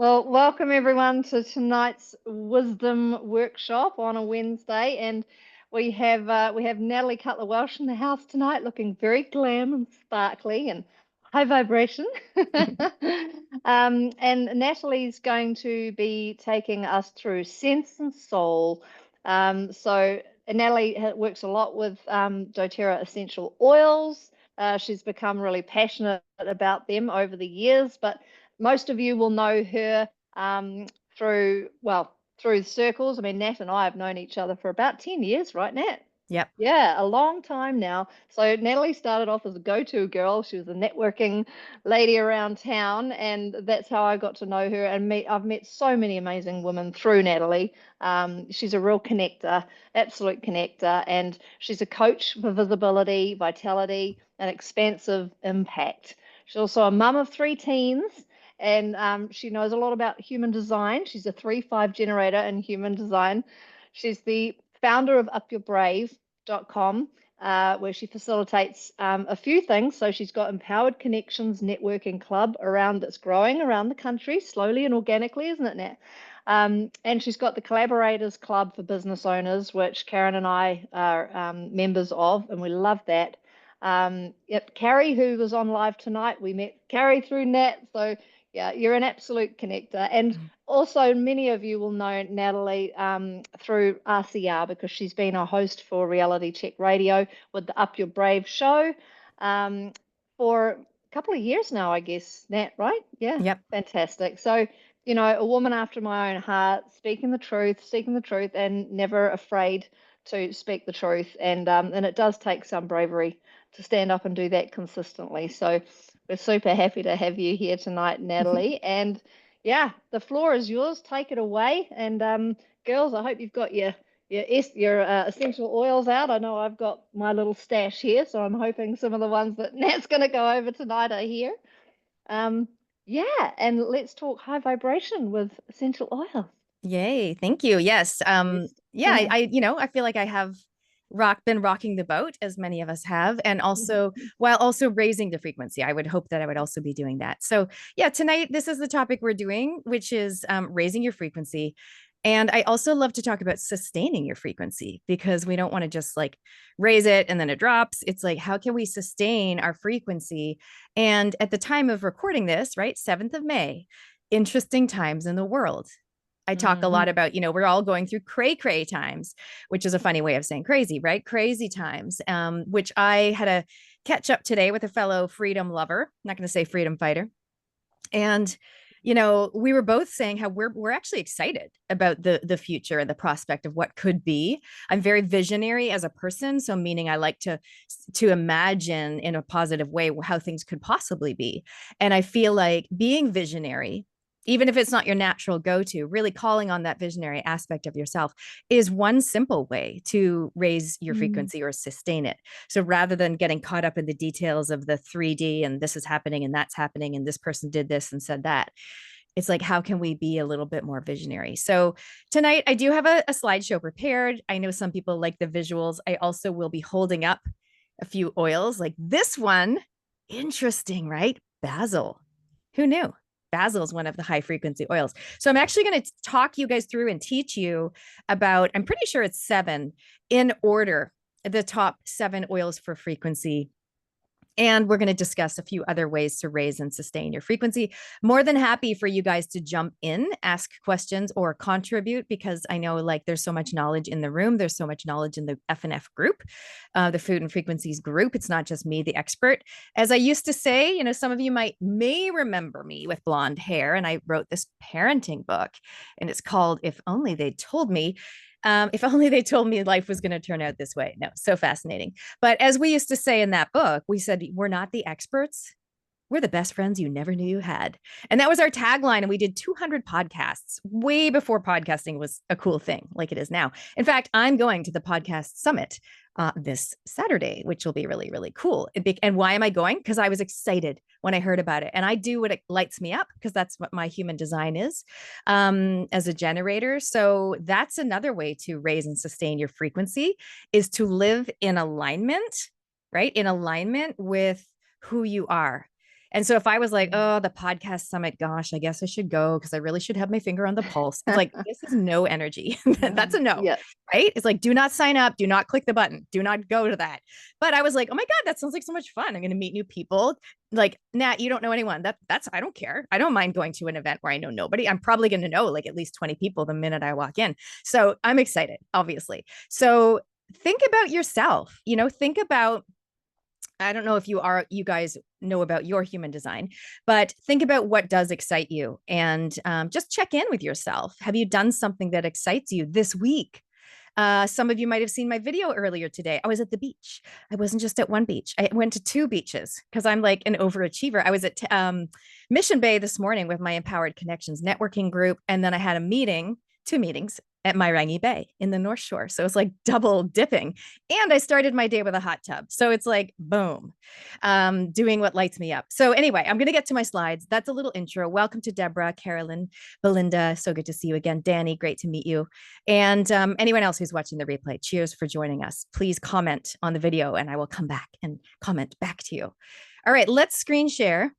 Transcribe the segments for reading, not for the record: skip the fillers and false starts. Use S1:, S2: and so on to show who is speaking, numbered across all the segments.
S1: Well, welcome everyone to tonight's wisdom workshop on a Wednesday, and we have Natalie Cutler Welsh in the house tonight, looking very glam and sparkly and high vibration. And Natalie's going to be taking us through sense and soul. So Natalie works a lot with DoTerra essential oils. She's become really passionate about them over the years, but most of you will know her through circles. I mean, Nat and I have known each other for about 10 years, right, Nat?
S2: Yep.
S1: Yeah, a long time now. So Natalie started off as a go-to girl. She was a networking lady around town, and that's how I got to know her. And I've met so many amazing women through Natalie. She's a real connector, absolute connector, and she's a coach for visibility, vitality, and expansive impact. She's also a mum of three teens, and she knows a lot about human design. She's a 3-5 generator in human design. She's the founder of upyourbrave.com, where she facilitates a few things. So she's got Empowered Connections Networking Club that's growing around the country slowly and organically, isn't it, Nat? And she's got the Collaborators Club for business owners, which Karen and I are members of, and we love that. Yep, Carrie, who was on live tonight, we met Carrie through Nat. So yeah, you're an absolute connector. And also, many of you will know Natalie through RCR because she's been a host for Reality Check Radio with the Up Your Brave show for a couple of years now, I guess, Nat, right? Yeah,
S2: Yep.
S1: fantastic. So, a woman after my own heart, speaking the truth, and never afraid to speak the truth. And it does take some bravery to stand up and do that consistently. So we're super happy to have you here tonight, Natalie. And yeah, the floor is yours. Take it away. And girls, I hope you've got your essential oils out. I know I've got my little stash here, so I'm hoping some of the ones that Nat's going to go over tonight are here. Yeah, and let's talk high vibration with essential oils.
S2: Yay. Thank you. Yes.
S1: Yes.
S2: Yeah, I feel like I have been rocking the boat as many of us have, and also while also raising the frequency. I would hope that I would also be doing that. So yeah, tonight, this is the topic we're doing, which is raising your frequency. And I also love to talk about sustaining your frequency because we don't want to just like raise it and then it drops. It's like, how can we sustain our frequency? And at the time of recording this, right, 7th of May, interesting times in the world. I talk a lot about, we're all going through cray times, which is a funny way of saying crazy, right? Crazy times, which I had a catch up today with a fellow freedom lover. I'm not going to say freedom fighter. And we were both saying how we're actually excited about the future and the prospect of what could be. I'm very visionary as a person, so meaning I like to imagine in a positive way how things could possibly be. And I feel like being visionary, even if it's not your natural go-to, really calling on that visionary aspect of yourself is one simple way to raise your frequency or sustain it. So rather than getting caught up in the details of the 3D and this is happening and that's happening and this person did this and said that, it's like, how can we be a little bit more visionary? So tonight I do have a slideshow prepared. I know some people like the visuals. I also will be holding up a few oils like this one. Interesting, right? Basil. Who knew? Basil is one of the high frequency oils. So I'm actually going to talk you guys through and teach you about, I'm pretty sure it's 7 in order, the top 7 oils for frequency. And we're going to discuss a few other ways to raise and sustain your frequency. More than happy for you guys to jump in, ask questions, or contribute, because I know like there's so much knowledge in the room. There's so much knowledge in the F&F group, the Food and Frequencies group. It's not just me, the expert. As I used to say, some of you may remember me with blonde hair, and I wrote this parenting book, and it's called If Only They Told Me. If only they told me life was going to turn out this way. No, so fascinating. But as we used to say in that book, we said, we're not the experts. We're the best friends you never knew you had. And that was our tagline. And we did 200 podcasts way before podcasting was a cool thing like it is now. In fact, I'm going to the podcast summit this Saturday, which will be really, really cool. And why am I going? Because I was excited when I heard about it. And I do what it lights me up because that's what my human design is as a generator. So that's another way to raise and sustain your frequency is to live in alignment, right? In alignment with who you are. And so if I was like, oh, the podcast summit, gosh, I guess I should go because I really should have my finger on the pulse. It's like, this is no energy. That's a no,
S1: Yeah.
S2: right? It's like, do not sign up, do not click the button, do not go to that. But I was like, oh my God, that sounds like so much fun. I'm going to meet new people. Like, Nat, you don't know anyone. That's I don't care. I don't mind going to an event where I know nobody. I'm probably going to know like at least 20 people the minute I walk in. So I'm excited, obviously. So think about yourself, think about, I don't know if you guys know about your human design, but think about what does excite you and just check in with yourself. Have you done something that excites you this week? Some of you might have seen my video earlier today. I was at the beach. I wasn't just at one beach. I went to 2 beaches because I'm like an overachiever. I was at Mission Bay this morning with my Empowered Connections networking group. And then I had 2 meetings at Mairangi Bay in the North Shore. So it's like double dipping. And I started my day with a hot tub. So it's like, boom, doing what lights me up. So anyway, I'm going to get to my slides. That's a little intro. Welcome to Deborah, Carolyn, Belinda. So good to see you again. Danny, great to meet you. And anyone else who's watching the replay, cheers for joining us. Please comment on the video and I will come back and comment back to you. All right, let's screen share.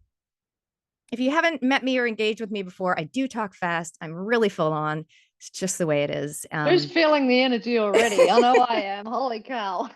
S2: If you haven't met me or engaged with me before, I do talk fast. I'm really full on. It's just the way it is.
S1: Who's feeling the energy already? I know I am. Holy cow.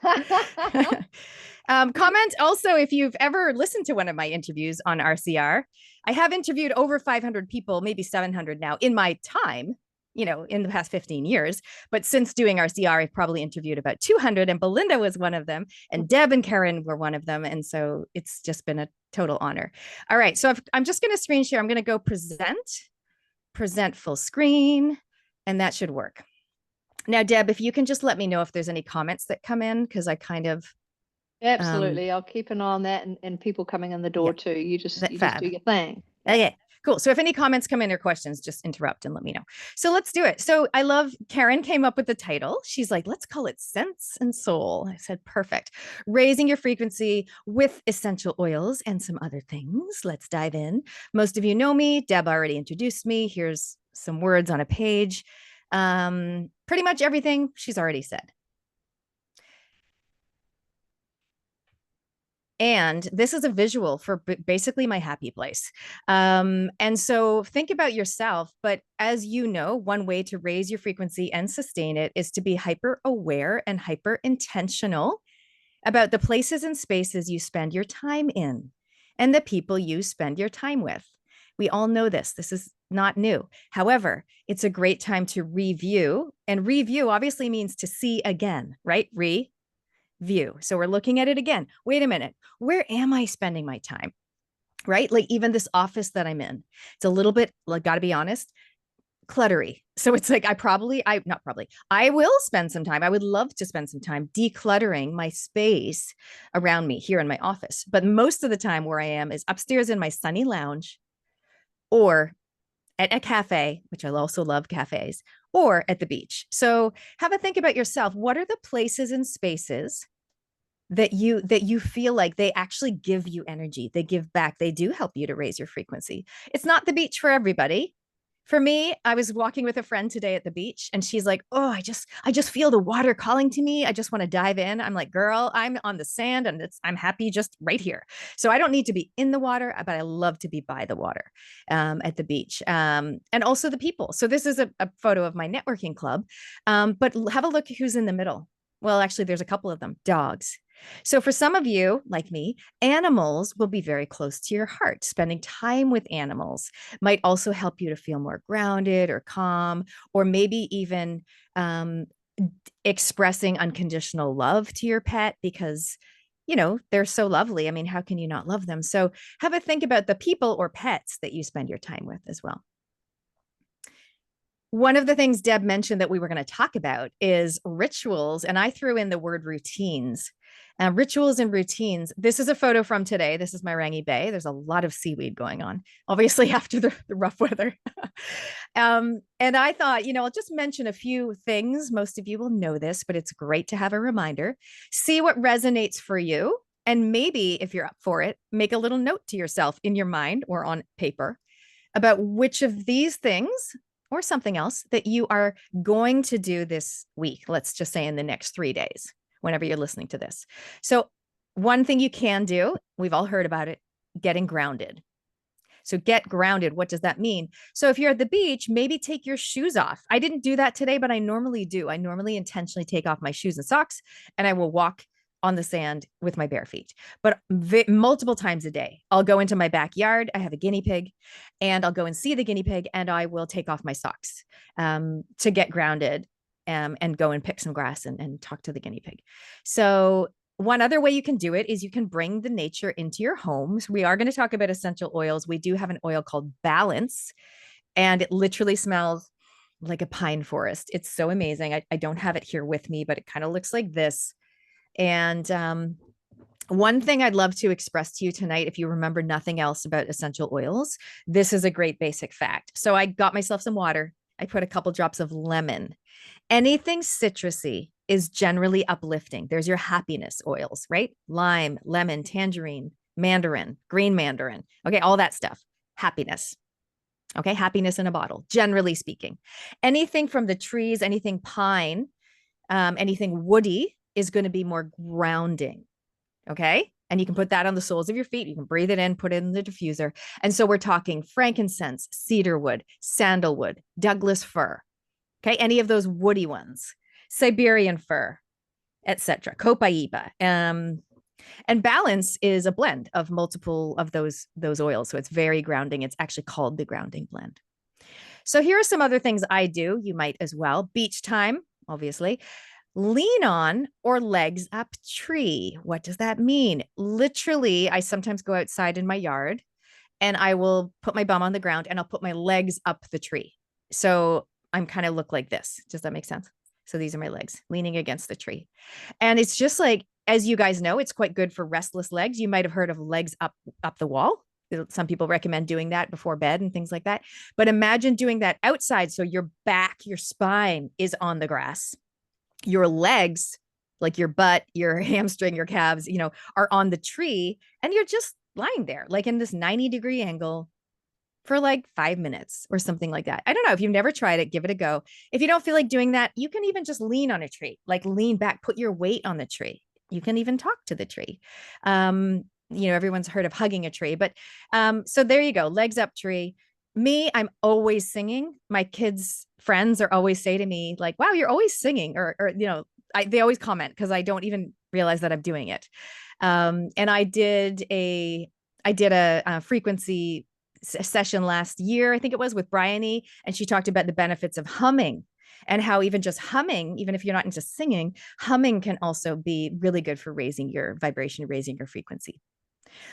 S2: Comment also if you've ever listened to one of my interviews on RCR. I have interviewed over 500 people, maybe 700 now in my time, in the past 15 years. But since doing RCR, I've probably interviewed about 200, and Belinda was one of them, and Deb and Karen were one of them. And so it's just been a total honor. All right, so I'm just going to screen share. I'm going to go present full screen, and that should work. Now, Deb, if you can just let me know if there's any comments that come in, because I kind of...
S1: Absolutely. I'll keep an eye on that and people coming in the door too. You just do your thing.
S2: Okay, cool. So if any comments come in or questions, just interrupt and let me know. So let's do it. So I love Karen came up with the title. She's like, let's call it Sense and Soul. I said, perfect. Raising your frequency with essential oils and some other things. Let's dive in. Most of you know me. Deb already introduced me. Here's some words on a page. Pretty much everything she's already said. And this is a visual for basically my happy place. And so think about yourself. But as you know, one way to raise your frequency and sustain it is to be hyper aware and hyper intentional about the places and spaces you spend your time in and the people you spend your time with. We all know this. This is not new. However, it's a great time to review. And review obviously means to see again, right? View. So we're looking at it again. Wait a minute. Where am I spending my time? Right? Like even this office that I'm in, it's a little bit, like, gotta be honest, cluttery. So it's like, I will spend some time. I would love to spend some time decluttering my space around me here in my office. But most of the time where I am is upstairs in my sunny lounge or at a cafe, which I also love cafes, or at the beach. So have a think about yourself. What are the places and spaces that you feel like they actually give you energy? They give back. They do help you to raise your frequency. It's not the beach for everybody. For me, I was walking with a friend today at the beach and she's like, oh, I just feel the water calling to me. I just want to dive in. I'm like, girl, I'm on the sand and I'm happy just right here. So I don't need to be in the water, but I love to be by the water at the beach. And also the people. So this is a photo of my networking club, but have a look who's in the middle. Well, actually, there's a couple of them, dogs. So for some of you, like me, animals will be very close to your heart. Spending time with animals might also help you to feel more grounded or calm, or maybe even expressing unconditional love to your pet because, they're so lovely. I mean, how can you not love them? So have a think about the people or pets that you spend your time with as well. One of the things Deb mentioned that we were going to talk about is rituals, and I threw in the word routines. Rituals and routines. This is a photo from today. This is Mairangi Bay. There's a lot of seaweed going on, obviously after the rough weather. And I thought, I'll just mention a few things. Most of you will know this, but it's great to have a reminder. See what resonates for you. And maybe if you're up for it, make a little note to yourself in your mind or on paper about which of these things or something else that you are going to do this week. Let's just say in the next 3 days, whenever you're listening to this. So one thing you can do, we've all heard about it, getting grounded. So get grounded. What does that mean? So if you're at the beach, maybe take your shoes off. I didn't do that today, but I normally do. I normally intentionally take off my shoes and socks, and I will walk on the sand with my bare feet. But multiple times a day, I'll go into my backyard. I have a guinea pig, and I'll go and see the guinea pig, and I will take off my socks to get grounded, and go and pick some grass and talk to the guinea pig. So one other way you can do it is you can bring the nature into your homes. We are going to talk about essential oils. We do have an oil called Balance, and it literally smells like a pine forest. It's so amazing. I don't have it here with me, but it kind of looks like this. And one thing I'd love to express to you tonight, if you remember nothing else about essential oils, this is a great basic fact. So I got myself some water. I put a couple drops of lemon. Anything citrusy is generally uplifting. There's your happiness oils, right? Lime, lemon, tangerine, mandarin, green mandarin. Okay, all that stuff. Happiness. Okay, happiness in a bottle, generally speaking. Anything from the trees, anything pine, anything woody is going to be more grounding. Okay. And you can put that on the soles of your feet. You can breathe it in, put it in the diffuser. And so we're talking frankincense, cedarwood, sandalwood, Douglas fir. Okay. Any of those woody ones, Siberian fir, etc. Copaiba. And Balance is a blend of multiple of those oils. So it's very grounding. It's actually called the grounding blend. So here are some other things I do. You might as well. Beach time, obviously. Lean on or legs up tree. What does that mean? Literally, I sometimes go outside in my yard and I will put my bum on the ground and I'll put my legs up the tree. So I'm kind of look like this. Does that make sense? So these are my legs leaning against the tree. And it's just like, as you guys know, it's quite good for restless legs. You might have heard of legs up the wall. Some people recommend doing that before bed and things like that. But imagine doing that outside. So your back, your spine is on the grass. Your legs, like your butt, your hamstring, your calves, are on the tree, and you're just lying there, like in this 90-degree angle for like 5 minutes or something like that. I don't know. If you've never tried it, give it a go. If you don't feel like doing that, you can even just lean on a tree, like lean back, put your weight on the tree. You can even talk to the tree. Everyone's heard of hugging a tree, but so there you go. Legs up tree. Me, I'm always singing. My kids' friends are always say to me like, wow, you're always singing, or they always comment because I don't even realize that I'm doing it. And I did a frequency session last year, I think it was, with Bryony, and she talked about the benefits of humming and how even just humming, even if you're not into singing, humming can also be really good for raising your vibration, raising your frequency.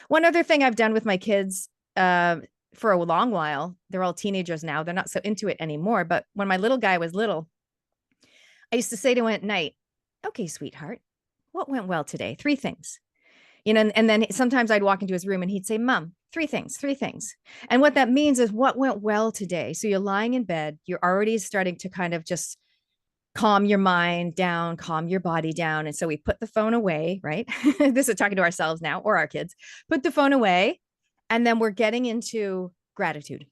S2: One other thing I've done with my kids, for a long while, they're all teenagers now. They're not so into it anymore. But when my little guy was little, I used to say to him at night, okay, sweetheart, what went well today? 3 things. And then sometimes I'd walk into his room and he'd say, Mom, 3 things, 3 things. And what that means is what went well today. So you're lying in bed, you're already starting to kind of just calm your mind down, calm your body down. And so we put the phone away, right? This is talking to ourselves now, or our kids. Put the phone away. And then we're getting into gratitude.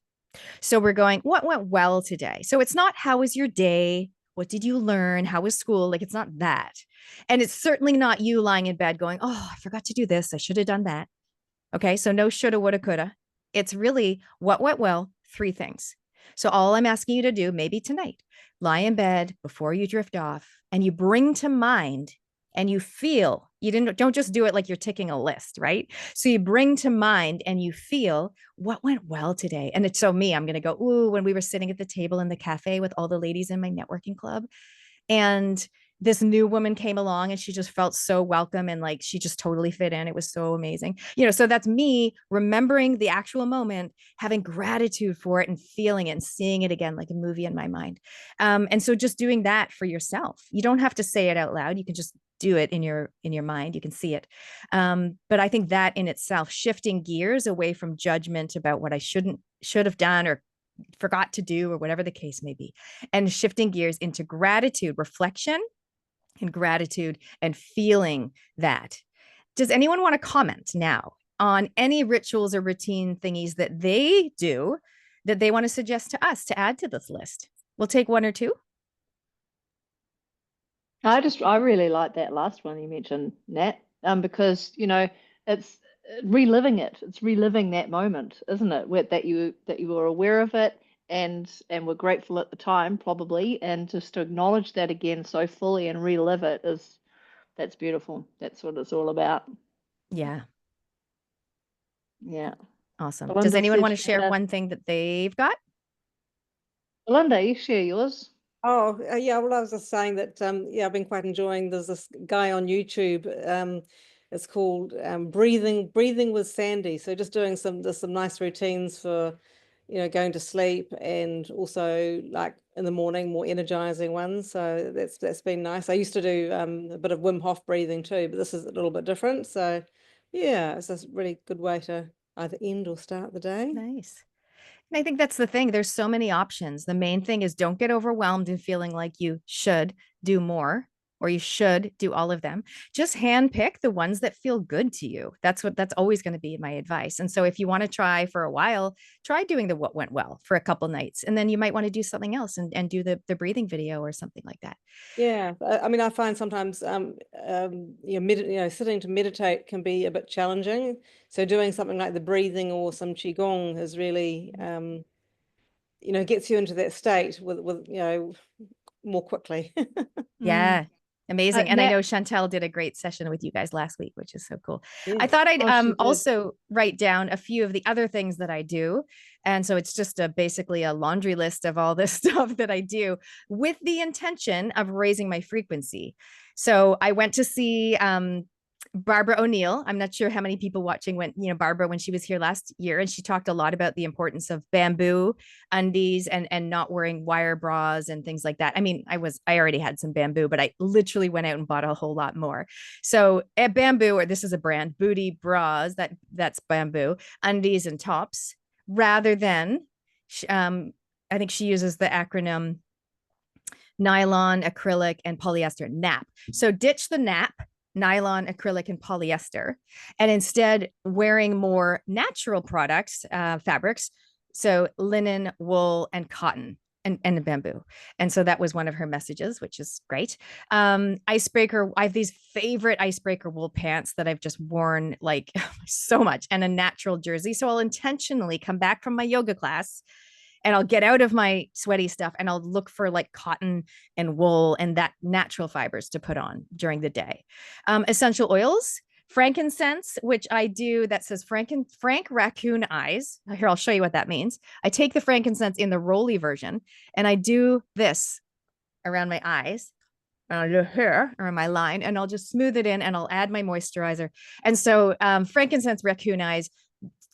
S2: So we're going, what went well today? So it's not, how was your day? What did you learn? How was school? Like, it's not that. And it's certainly not you lying in bed going, oh, I forgot to do this. I should have done that. Okay. So no shoulda, woulda, coulda. It's really what went well, 3 things. So all I'm asking you to do, maybe tonight, lie in bed before you drift off, and you bring to mind and you feel, don't just do it like you're ticking a list, right? So you bring to mind and you feel what went well today. And it's so me, I'm going to go, ooh, when we were sitting at the table in the cafe with all the ladies in my networking club, and this new woman came along and she just felt so welcome and like she just totally fit in. It was so amazing. So that's me remembering the actual moment, having gratitude for it and feeling it and seeing it again like a movie in my mind. And so just doing that for yourself. You don't have to say it out loud. You can just do it in your mind. You can see it. But I think that in itself, shifting gears away from judgment about what I should have done or forgot to do or whatever the case may be, and shifting gears into gratitude, reflection and gratitude, and feeling that. Does anyone want to comment now on any rituals or routine thingies that they do that they want to suggest to us to add to this list? We'll take 1 or 2.
S1: I really like that last one you mentioned, Nat, because it's reliving it. It's reliving that moment, isn't it? Where, that you were aware of it and were grateful at the time, probably, and just to acknowledge that again so fully and relive it is that's beautiful. That's what it's all about.
S2: Yeah.
S1: Yeah.
S2: Awesome. Does
S1: Belinda
S2: anyone
S1: said
S2: want to
S1: she had
S2: share
S1: a
S2: one thing that they've got?
S1: Belinda, you share yours.
S3: Oh, yeah. Well, I was just saying that, yeah, I've been quite enjoying. There's this guy on YouTube. It's called Breathing with Sandy. So just doing there's some nice routines for, going to sleep, and also like in the morning, more energizing ones. So that's been nice. I used to do a bit of Wim Hof breathing too, but this is a little bit different. So yeah, it's a really good way to either end or start the day.
S2: Nice. And I think that's the thing. There's so many options. The main thing is don't get overwhelmed and feeling like you should do more or you should do all of them. Just handpick the ones that feel good to you. That's always going to be my advice. And so if you want to try for a while, try doing the what went well for a couple nights. And then you might want to do something else and do the breathing video or something like that.
S3: Yeah, I mean, I find sometimes sitting to meditate can be a bit challenging. So doing something like the breathing or some qigong is really gets you into that state with more quickly.
S2: Yeah. Amazing. And I
S1: Nat,
S2: know Chantel did a great session with you guys last week, which is so cool. I
S3: Yeah.
S2: thought I'd
S1: oh, she did.
S2: also write down a few of the other things that I do. And so it's just basically a laundry list of all this stuff that I do with the intention of raising my frequency. So I went to see Barbara O'Neill. I'm not sure how many people watching went, Barbara, when she was here last year, and she talked a lot about the importance of bamboo undies and not wearing wire bras and things like that. I mean, I already had some bamboo, but I literally went out and bought a whole lot more. So at Bamboo, or this is a brand, Booty Bras, that's bamboo, undies and tops, rather than I think she uses the acronym nylon, acrylic, and polyester, NAP. So ditch the NAP, nylon, acrylic, and polyester, and instead wearing more natural products, fabrics. So linen, wool, and cotton. And bamboo. And so that was one of her messages, which is great. Icebreaker, I have these favorite icebreaker wool pants that I've just worn like so much, and a natural jersey. So I'll intentionally come back from my yoga class and I'll get out of my sweaty stuff and I'll look for like cotton and wool and that natural fibers to put on during the day. Essential oils, frankincense, which I do, that says Frank raccoon eyes. Here, I'll show you what that means. I take the frankincense in the rolly version and I do this around my eyes. And I'll do here around my line and I'll just smooth it in and I'll add my moisturizer. And so frankincense raccoon eyes,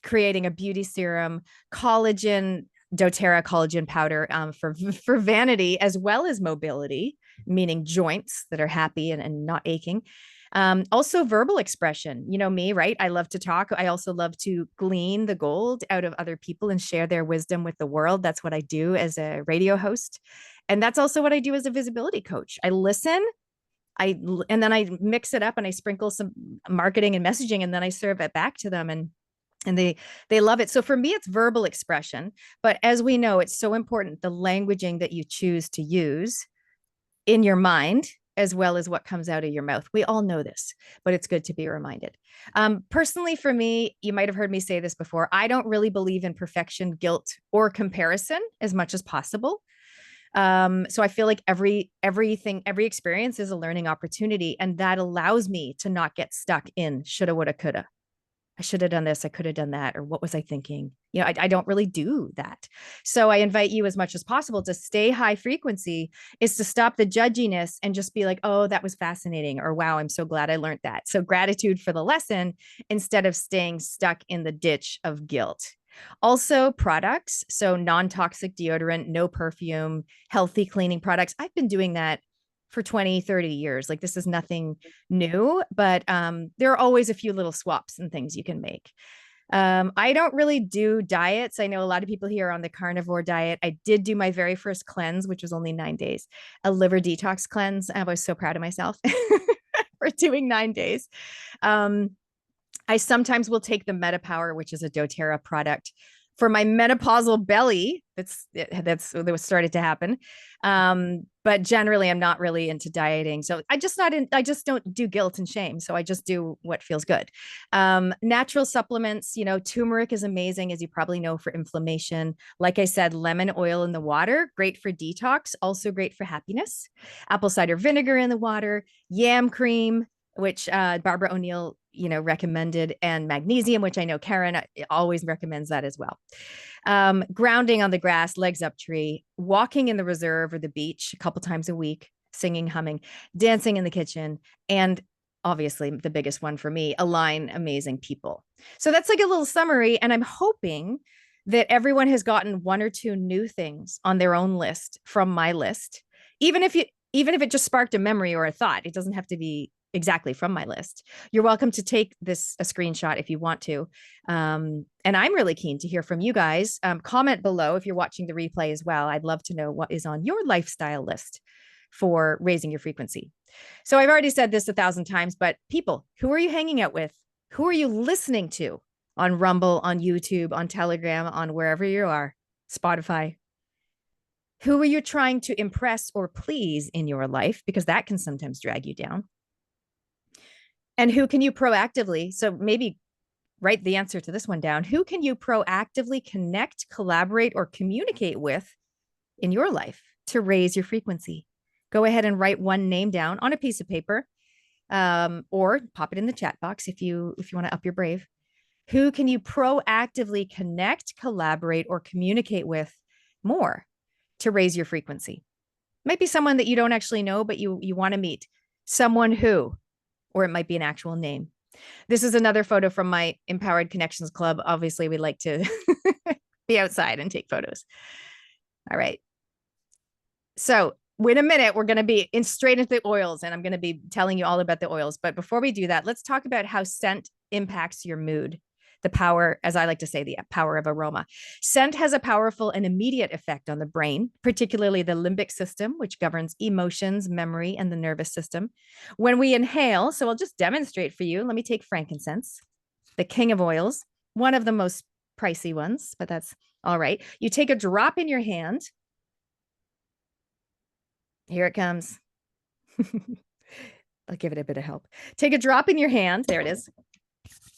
S2: creating a beauty serum, collagen, doTERRA collagen powder for vanity as well as mobility, meaning joints that are happy and not aching. Also verbal expression, me, right? I love to talk. I also love to glean the gold out of other people and share their wisdom with the world. That's what I do as a radio host. And that's also what I do as a visibility coach. I listen, and then I mix it up and I sprinkle some marketing and messaging, and then I serve it back to them. And they love it. So for me, it's verbal expression. But as we know, it's so important, the languaging that you choose to use in your mind, as well as what comes out of your mouth. We all know this, but it's good to be reminded. Personally, for me, you might have heard me say this before, I don't really believe in perfection, guilt, or comparison as much as possible. So I feel like every experience is a learning opportunity, and that allows me to not get stuck in shoulda, woulda, coulda. I should have done this. I could have done that. Or what was I thinking? I don't really do that. So I invite you as much as possible to stay high frequency, is to stop the judginess and just be like, oh, that was fascinating. Or wow, I'm so glad I learned that. So gratitude for the lesson instead of staying stuck in the ditch of guilt. Also products. So non-toxic deodorant, no perfume, healthy cleaning products. I've been doing that for 20, 30 years. Like this is nothing new, but there are always a few little swaps and things you can make. I don't really do diets. I know a lot of people here are on the carnivore diet. I did do my very first cleanse, which was only 9 days, a liver detox cleanse. I was so proud of myself for doing 9 days. I sometimes will take the MetaPower, which is a doTERRA product, for my menopausal belly that was started to happen. But generally I'm not really into dieting. So I just don't do guilt and shame. So I just do what feels good. Natural supplements, turmeric is amazing, as you probably know, for inflammation. Like I said, lemon oil in the water, great for detox, also great for happiness. Apple cider vinegar in the water, yam cream, which Barbara O'Neill, recommended, and magnesium, which I know Karen always recommends that as well. Grounding on the grass, legs up tree, walking in the reserve or the beach a couple times a week, singing, humming, dancing in the kitchen, and obviously the biggest one for me, align amazing people. So that's like a little summary, and I'm hoping that everyone has gotten one or two new things on their own list from my list, even if it just sparked a memory or a thought. It doesn't have to be exactly from my list. You're welcome to take a screenshot if you want to. And I'm really keen to hear from you guys. Comment below if you're watching the replay as well. I'd love to know what is on your lifestyle list for raising your frequency. So I've already said this 1,000 times, but people, who are you hanging out with? Who are you listening to on Rumble, on YouTube, on Telegram, on wherever you are, Spotify? Who are you trying to impress or please in your life? Because that can sometimes drag you down. And who can you proactively, so maybe write the answer to this one down. Who can you proactively connect, collaborate, or communicate with in your life to raise your frequency? Go ahead and write one name down on a piece of paper, or pop it in the chat box if you want to up your brave. Who can you proactively connect, collaborate, or communicate with more to raise your frequency? Might be someone that you don't actually know, but you want to meet. Someone who, or it might be an actual name. This is another photo from my Empowered Connections Club. Obviously, we like to be outside and take photos. All right. So in a minute, we're going to be straight into the oils, and I'm going to be telling you all about the oils. But before we do that, let's talk about how scent impacts your mood. The power, as I like to say, the power of aroma. Scent has a powerful and immediate effect on the brain, particularly the limbic system, which governs emotions, memory, and the nervous system. When we inhale, so I'll just demonstrate for you. Let me take frankincense, the king of oils, one of the most pricey ones, but that's all right. You take a drop in your hand. Here it comes. I'll give it a bit of help. Take a drop in your hand. There it is.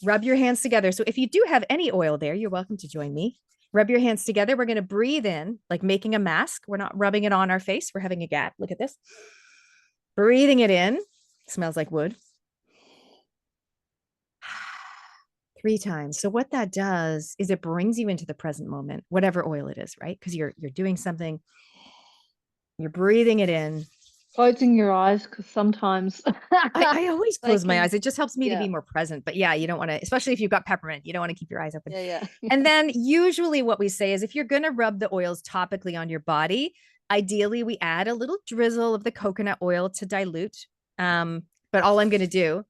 S2: Rub your hands together. So if you do have any oil there, you're welcome to join me. Rub your hands together. We're going to breathe in, like making a mask. We're not rubbing it on our face. We're having a gap. Look at this. Breathing it in. Smells like wood. 3 times. So what that does is it brings you into the present moment, whatever oil it is, right? Because you're doing something. You're breathing it in.
S1: Closing your eyes, because sometimes
S2: I always close my eyes. It just helps me to be more present. But yeah, you don't want to, especially if you've got peppermint, you don't want to keep your eyes open.
S1: Yeah.
S2: And then usually what we say is if you're going to rub the oils topically on your body, ideally we add a little drizzle of the coconut oil to dilute. But all I'm going to do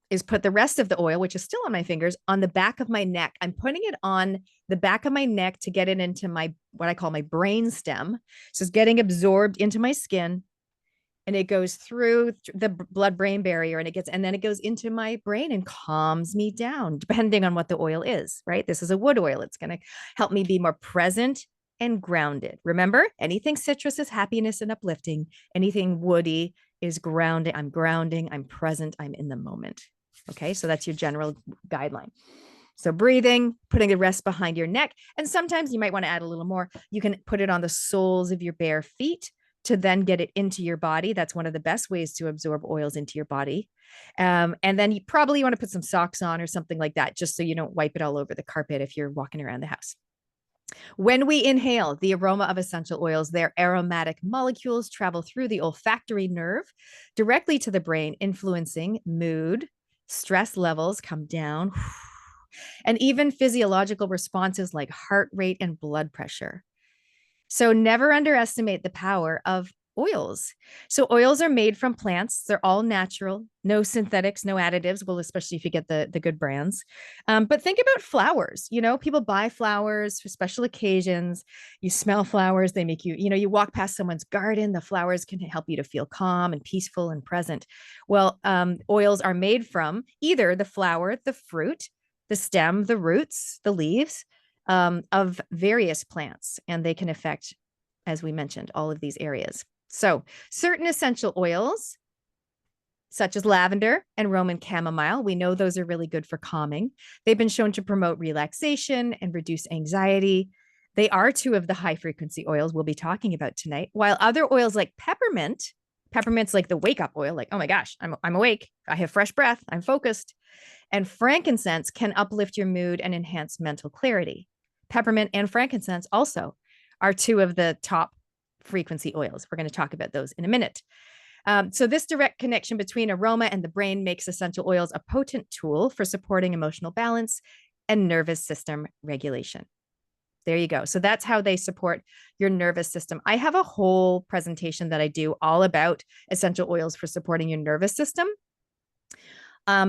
S2: is put the rest of the oil, which is still on my fingers, on the back of my neck. I'm putting it on the back of my neck to get it into what I call my brain stem. So it's getting absorbed into my skin. And it goes through the blood-brain barrier, and then it goes into my brain and calms me down, depending on what the oil is, right? This is a wood oil. It's going to help me be more present and grounded. Remember, anything citrus is happiness and uplifting. Anything woody is grounding. I'm present, I'm in the moment. Okay, so that's your general guideline. So breathing, putting the rest behind your neck. And sometimes you might want to add a little more. You can put it on the soles of your bare feet to then get it into your body. That's one of the best ways to absorb oils into your body. And then you probably want to put some socks on or something like that, just so you don't wipe it all over the carpet if you're walking around the house. When we inhale the aroma of essential oils, their aromatic molecules travel through the olfactory nerve directly to the brain, influencing mood, stress levels come down, and even physiological responses like heart rate and blood pressure. So never underestimate the power of oils. So oils are made from plants. They're all natural, no synthetics, no additives. Well, especially if you get the good brands. But think about flowers. People buy flowers for special occasions. You smell flowers. They make you, you walk past someone's garden. The flowers can help you to feel calm and peaceful and present. Well, oils are made from either the flower, the fruit, the stem, the roots, the leaves, of various plants, and they can affect, as we mentioned, all of these areas. So certain essential oils, such as lavender and Roman chamomile, we know those are really good for calming. They've been shown to promote relaxation and reduce anxiety. They are two of the high frequency oils we'll be talking about tonight, while other oils like peppermint's like the wake up oil, like, oh my gosh, I'm awake, I have fresh breath, I'm focused. And frankincense can uplift your mood and enhance mental clarity. Peppermint and frankincense also are two of the top frequency oils. We're going to talk about those in a minute. So this direct connection between aroma and the brain makes essential oils a potent tool for supporting emotional balance and nervous system regulation. There you go. So that's how they support your nervous system. I have a whole presentation that I do all about essential oils for supporting your nervous system.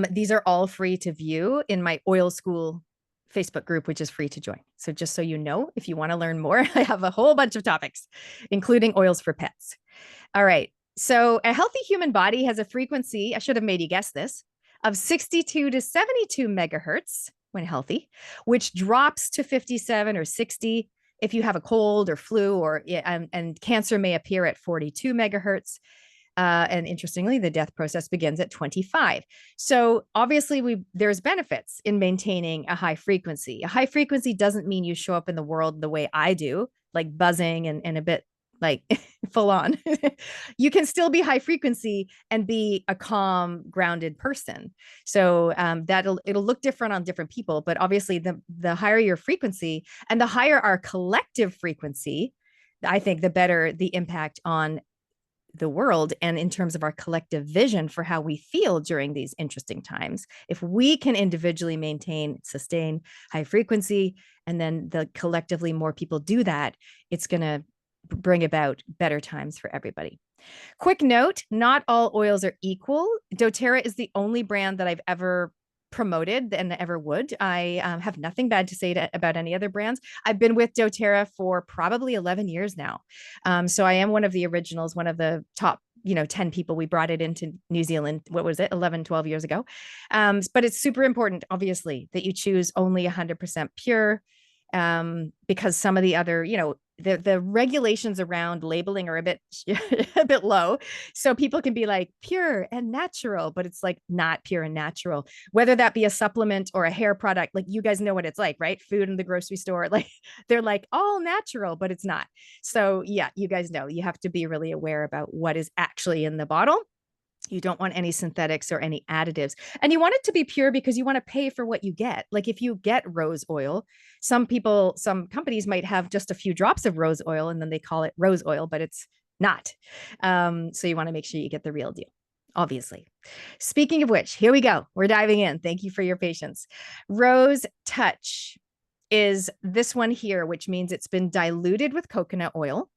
S2: These are all free to view in my Oil School Facebook group, which is free to join. So just so you know, if you want to learn more, I have a whole bunch of topics, including oils for pets. All right. So a healthy human body has a frequency, I should have made you guess this, of 62 to 72 megahertz when healthy, which drops to 57 or 60 if you have a cold or flu, and cancer may appear at 42 megahertz. And interestingly, the death process begins at 25. So obviously there's benefits in maintaining a high frequency. A high frequency doesn't mean you show up in the world the way I do, like buzzing and a bit like full on. You can still be high frequency and be a calm, grounded person. So it'll look different on different people, but obviously the higher your frequency and the higher our collective frequency, I think the better the impact on the world and in terms of our collective vision for how we feel during these interesting times. If we can individually sustain high frequency, and then collectively more people do that, it's going to bring about better times for everybody. Quick note, not all oils are equal. doTERRA is the only brand that I've ever promoted and ever would. I have nothing bad to say about any other brands. I've been with doTERRA for probably 11 years now. So I am one of the originals, one of the top 10 people. We brought it into New Zealand, what was it, 11, 12 years ago. But it's super important, obviously, that you choose only 100% pure, because some of the other, the regulations around labeling are a bit low. So people can be like pure and natural, but it's like not pure and natural, whether that be a supplement or a hair product. Like, you guys know what it's like, right? Food in the grocery store, like they're like all natural, but it's not. So yeah, you guys know you have to be really aware about what is actually in the bottle. You don't want any synthetics or any additives. And you want it to be pure because you want to pay for what you get. Like if you get rose oil, some companies might have just a few drops of rose oil and then they call it rose oil, but it's not. So you want to make sure you get the real deal, obviously. Speaking of which, here we go. We're diving in. Thank you for your patience. Rose Touch is this one here, which means it's been diluted with coconut oil.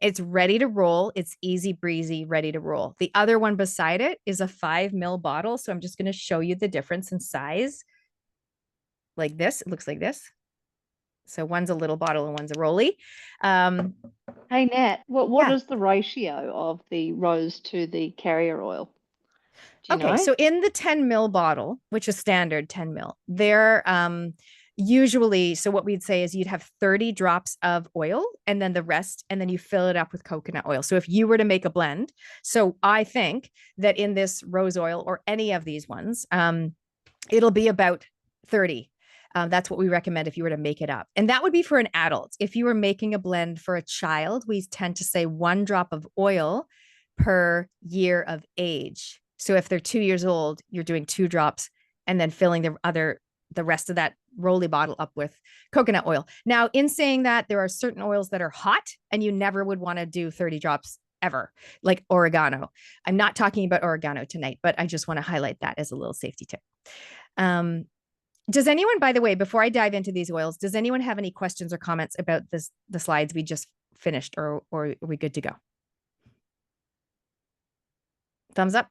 S2: It's ready to roll. It's easy breezy, ready to roll. The other one beside it is a 5 ml bottle. So I'm just going to show you the difference in size. Like this, it looks like this. So one's a little bottle and one's a rolly.
S1: Hey, Nat, what is the ratio of the rose to the carrier oil? Do you know?
S2: So in the 10 ml bottle, which is standard 10 ml, they're usually, so what we'd say is you'd have 30 drops of oil and then the rest, and then you fill it up with coconut oil. So if you were to make a blend, so I think that in this rose oil or any of these ones, it'll be about 30. That's what we recommend if you were to make it up. And that would be for an adult. If you were making a blend for a child, we tend to say 1 drop of oil per year of age. So if they're 2 years old, you're doing 2 drops and then filling the rest of that rolly bottle up with coconut oil. Now, in saying that, there are certain oils that are hot and you never would want to do 30 drops ever, like oregano. I'm not talking about oregano tonight, but I just want to highlight that as a little safety tip. Does anyone, by the way, before I dive into these oils, does anyone have any questions or comments about the slides we just finished, or are we good to go? Thumbs up.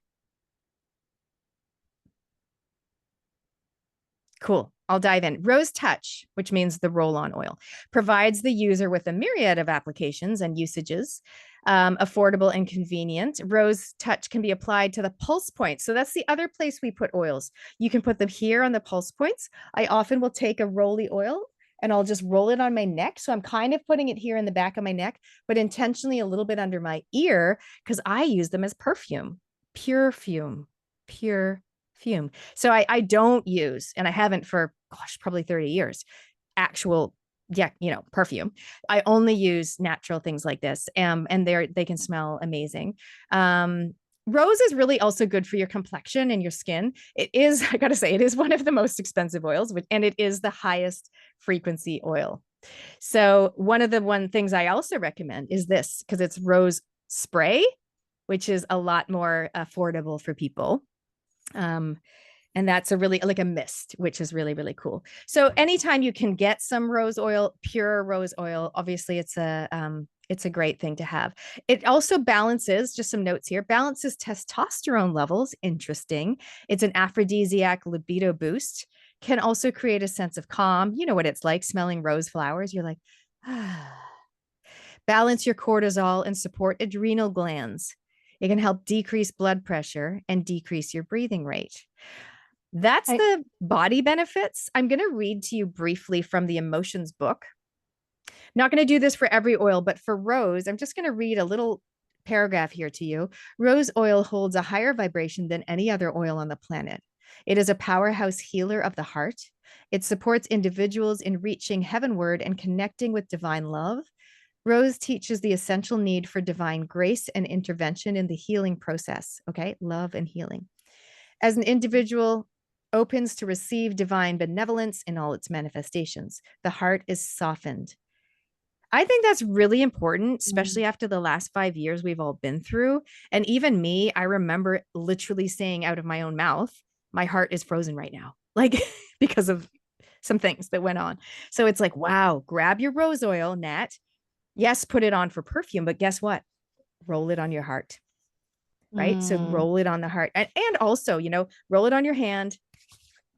S2: Cool. I'll dive in. Rose Touch, which means the roll-on oil, provides the user with a myriad of applications and usages, affordable and convenient. Rose Touch can be applied to the pulse points. So that's the other place we put oils. You can put them here on the pulse points. I often will take a rolly oil and I'll just roll it on my neck. So I'm kind of putting it here in the back of my neck, but intentionally a little bit under my ear, because I use them as perfume, pure fume, pure fume. So I don't use, and I haven't for, gosh, probably 30 years, actual, perfume. I only use natural things like this. And they can smell amazing. Rose is really also good for your complexion and your skin. It is, I gotta say, it is one of the most expensive oils, and it is the highest frequency oil. So one of the things I also recommend is this, because it's rose spray, which is a lot more affordable for people. And that's like a mist, which is really, really cool. So anytime you can get some rose oil, pure rose oil, obviously it's a great thing to have. It also balances, just some notes here, balances testosterone levels. Interesting. It's an aphrodisiac libido boost. Can also create a sense of calm. You know what it's like smelling rose flowers. You're like, ah. Balance your cortisol and support adrenal glands. It can help decrease blood pressure and decrease your breathing rate. That's the body benefits. I'm going to read to you briefly from the emotions book. Not going to do this for every oil, but for rose, I'm just going to read a little paragraph here to you. Rose oil holds a higher vibration than any other oil on the planet. It is a powerhouse healer of the heart. It supports individuals in reaching heavenward and connecting with divine love. Rose teaches the essential need for divine grace and intervention in the healing process. Okay, love and healing. As an individual opens to receive divine benevolence in all its manifestations, the heart is softened. I think that's really important, especially after the last 5 years we've all been through. And even me, I remember literally saying out of my own mouth, my heart is frozen right now, like because of some things that went on. So it's like, wow, grab your rose oil, Nat. Yes, put it on for perfume, but guess what? Roll it on your heart, right? So roll it on the heart, and also, roll it on your hand,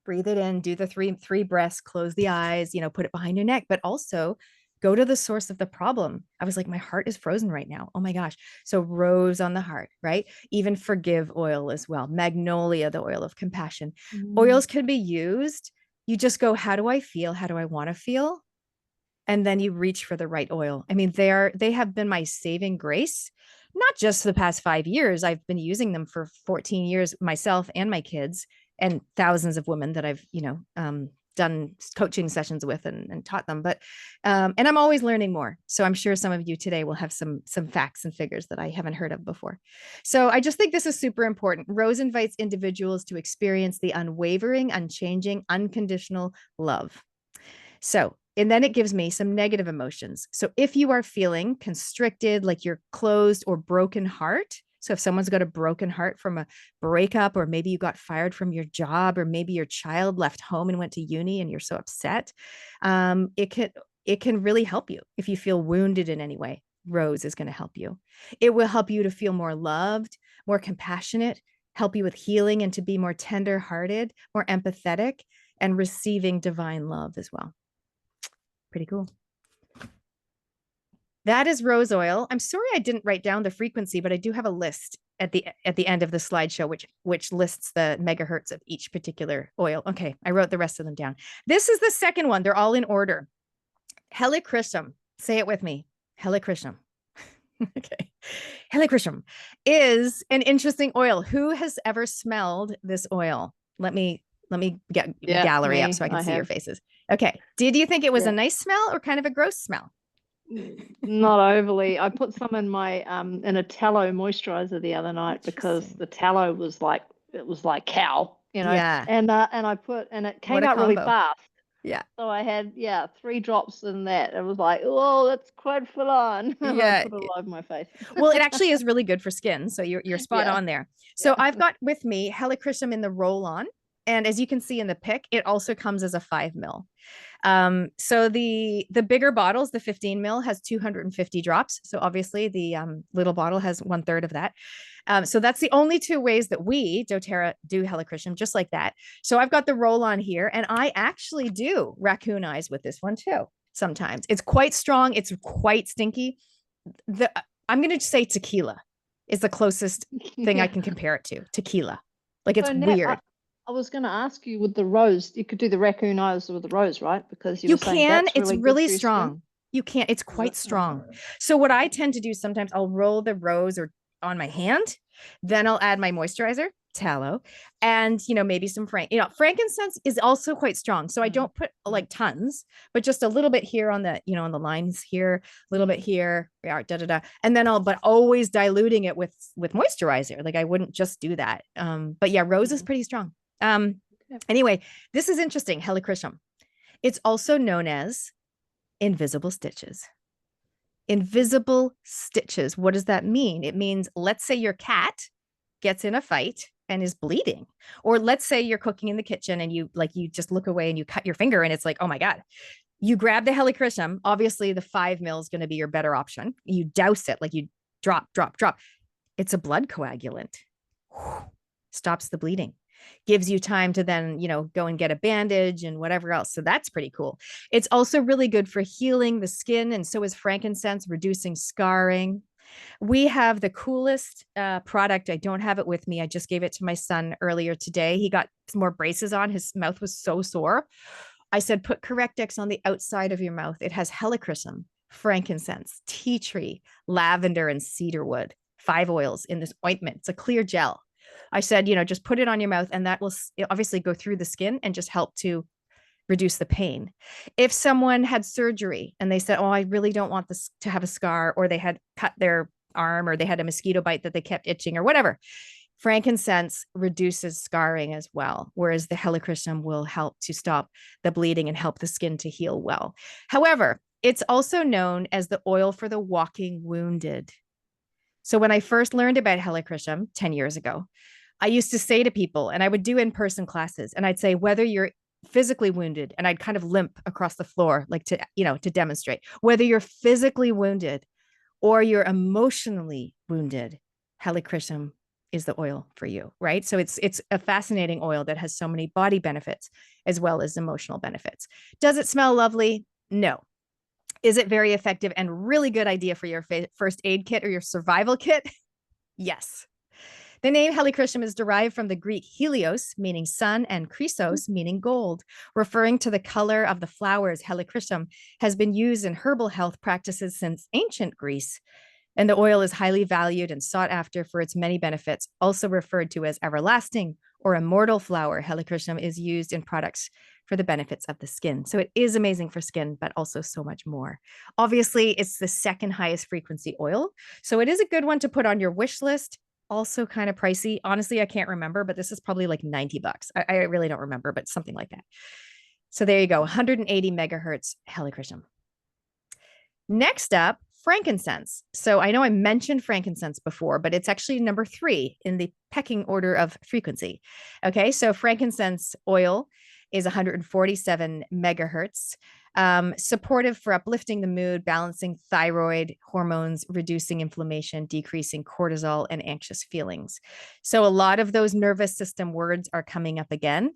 S2: breathe it in, do the three breaths, close the eyes, put it behind your neck, but also go to the source of the problem. I was like, my heart is frozen right now. Oh my gosh. So rose on the heart, right? Even forgive oil as well. Magnolia, the oil of compassion. Oils can be used. You just go, how do I feel? How do I want to feel? And then you reach for the right oil. I mean, they have been my saving grace, not just the past 5 years. I've been using them for 14 years myself and my kids, and thousands of women that I've, done coaching sessions with and taught them. But, and I'm always learning more. So I'm sure some of you today will have some facts and figures that I haven't heard of before. So I just think this is super important. Rose invites individuals to experience the unwavering, unchanging, unconditional love. So, and then it gives me some negative emotions. So if you are feeling constricted, like you're closed or broken heart, so if someone's got a broken heart from a breakup, or maybe you got fired from your job, or maybe your child left home and went to uni and you're so upset, it can really help you. If you feel wounded in any way, rose is going to help you. It will help you to feel more loved, more compassionate, help you with healing and to be more tender-hearted, more empathetic, and receiving divine love as well. Pretty cool. That is rose oil. I'm sorry I didn't write down the frequency, but I do have a list at the end of the slideshow, which lists the megahertz of each particular oil. Okay, I wrote the rest of them down. This is the second one. They're all in order. Helichrysum. Say it with me. Helichrysum. Okay. Helichrysum is an interesting oil. Who has ever smelled this oil? Let me get the gallery up so I can see your faces. Okay. Did you think it was a nice smell or kind of a gross smell?
S1: Not overly. I put some in my in a tallow moisturizer the other night because the tallow was like, it was like cow,
S2: Yeah.
S1: and it came out really fast.
S2: Yeah.
S1: So I had 3 drops in that. It was like, oh, that's quite full on.
S2: Yeah.
S1: I put it all over my face.
S2: Well, it actually is really good for skin. So you're spot on there. So I've got with me Helichrysum in the roll-on. And as you can see in the pic, it also comes as a 5 ml. So the bigger bottles, the 15 ml has 250 drops. So obviously the little bottle has 1/3 of that. So that's the only 2 ways that we, doTERRA, do Helichrysum, just like that. So I've got the roll on here, and I actually do raccoon eyes with this one too. Sometimes it's quite strong. It's quite stinky. I'm going to say tequila is the closest thing I can compare it to. Tequila. Like it's weird.
S1: I was going to ask you with the rose, you could do the raccoon eyes with the rose, right? Because you
S2: You
S1: were saying
S2: can,
S1: that's
S2: it's
S1: really good
S2: really
S1: for your skin.
S2: strong. You can't, it's quite
S1: Okay.
S2: strong. So what I tend to do sometimes, I'll roll the rose or on my hand, then I'll add my moisturizer, tallow, and maybe some frankincense is also quite strong. So I don't put like tons, but just a little bit here on the, on the lines here, a little bit here, and then but always diluting it with moisturizer. Like I wouldn't just do that. But yeah, rose is pretty strong. Anyway, this is interesting. Helichrysum. It's also known as invisible stitches. Invisible stitches. What does that mean? It means, let's say your cat gets in a fight and is bleeding, or let's say you're cooking in the kitchen and you just look away and you cut your finger and it's like, oh my God. You grab the helichrysum. Obviously, the 5 ml is going to be your better option. You douse it, like you drop. It's a blood coagulant. Stops the bleeding. Gives you time to then, go and get a bandage and whatever else. So that's pretty cool. It's also really good for healing the skin. And so is frankincense, reducing scarring. We have the coolest product. I don't have it with me. I just gave it to my son earlier today. He got some more braces on. His mouth was so sore. I said, put Correctix on the outside of your mouth. It has helichrysum, frankincense, tea tree, lavender, and cedarwood, 5 oils in this ointment. It's a clear gel. I said, just put it on your mouth and that will obviously go through the skin and just help to reduce the pain. If someone had surgery and they said, oh, I really don't want this to have a scar, or they had cut their arm, or they had a mosquito bite that they kept itching or whatever, frankincense reduces scarring as well, whereas the helichrysum will help to stop the bleeding and help the skin to heal well. However, it's also known as the oil for the walking wounded. So when I first learned about helichrysum 10 years ago, I used to say to people, and I would do in-person classes, and I'd say, whether you're physically wounded, and I'd kind of limp across the floor, like to demonstrate, whether you're physically wounded or you're emotionally wounded, helichrysum is the oil for you, right? So it's a fascinating oil that has so many body benefits as well as emotional benefits. Does it smell lovely? No. Is it very effective and really good idea for your first aid kit or your survival kit? Yes. The name helichrysum is derived from the Greek helios, meaning sun, and chrysos, meaning gold, referring to the color of the flowers. Helichrysum has been used in herbal health practices since ancient Greece, and the oil is highly valued and sought after for its many benefits, also referred to as everlasting or immortal flower. Helichrysum is used in products for the benefits of the skin. So it is amazing for skin, but also so much more. Obviously, it's the second highest frequency oil. So it is a good one to put on your wish list. Also kind of pricey. Honestly, I can't remember, but this is probably like $90. I really don't remember, but something like that. So there you go, 180 megahertz helichrysum. Next up, frankincense. So I know I mentioned frankincense before, but it's actually number 3 in the pecking order of frequency. Okay, so frankincense oil is 147 megahertz, supportive for uplifting the mood, balancing thyroid hormones, reducing inflammation, decreasing cortisol and anxious feelings. So a lot of those nervous system words are coming up again.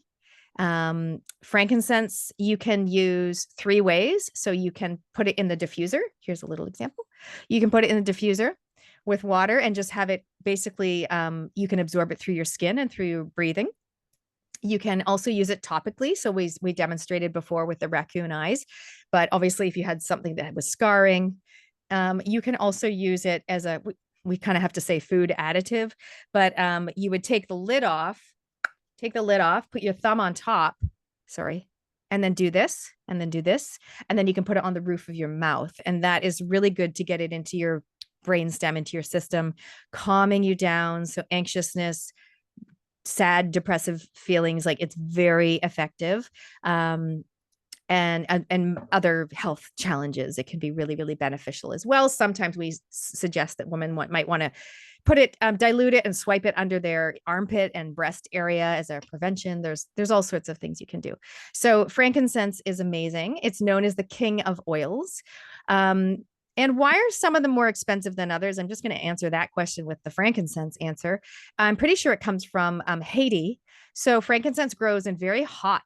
S2: Frankincense, you can use 3 ways. So you can put it in the diffuser. Here's a little example. You can put it in the diffuser with water and just have it basically, you can absorb it through your skin and through your breathing. You can also use it topically. So we demonstrated before with the raccoon eyes, but obviously if you had something that was scarring, you can also use it as we kind of have to say food additive, but you would take the lid off, put your thumb on top, and then do this, and then do this, and then you can put it on the roof of your mouth. And that is really good to get it into your brainstem, into your system, calming you down. So anxiousness, sad, depressive feelings, like it's very effective. And other health challenges, it can be really, really beneficial as well. Sometimes we suggest that women might want to put it, dilute it and swipe it under their armpit and breast area as a prevention. There's all sorts of things you can do. So frankincense is amazing. It's known as the king of oils. And why are some of them more expensive than others? I'm just going to answer that question with the frankincense answer. I'm pretty sure it comes from Haiti. So frankincense grows in very hot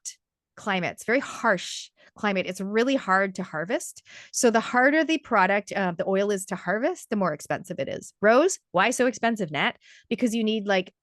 S2: climates, very harsh climate. It's really hard to harvest. So the harder the product, the oil is to harvest, the more expensive it is. Rose, why so expensive, Nat? Because you need like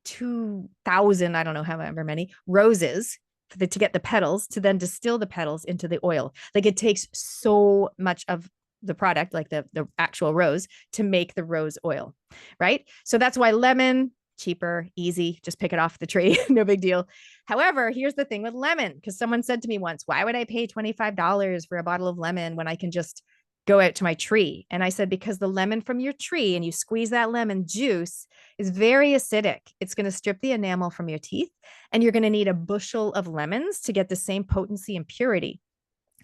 S2: 2,000, I don't know however many roses to get the petals, to then distill the petals into the oil. Like it takes so much of the product, like the actual rose, to make the rose oil, right? So that's why lemon, cheaper, easy, just pick it off the tree, no big deal. However, here's the thing with lemon, because someone said to me once, why would I pay $25 for a bottle of lemon when I can just go out to my tree? And I said, because the lemon from your tree, and you squeeze that lemon juice, is very acidic. It's going to strip the enamel from your teeth, and you're going to need a bushel of lemons to get the same potency and purity.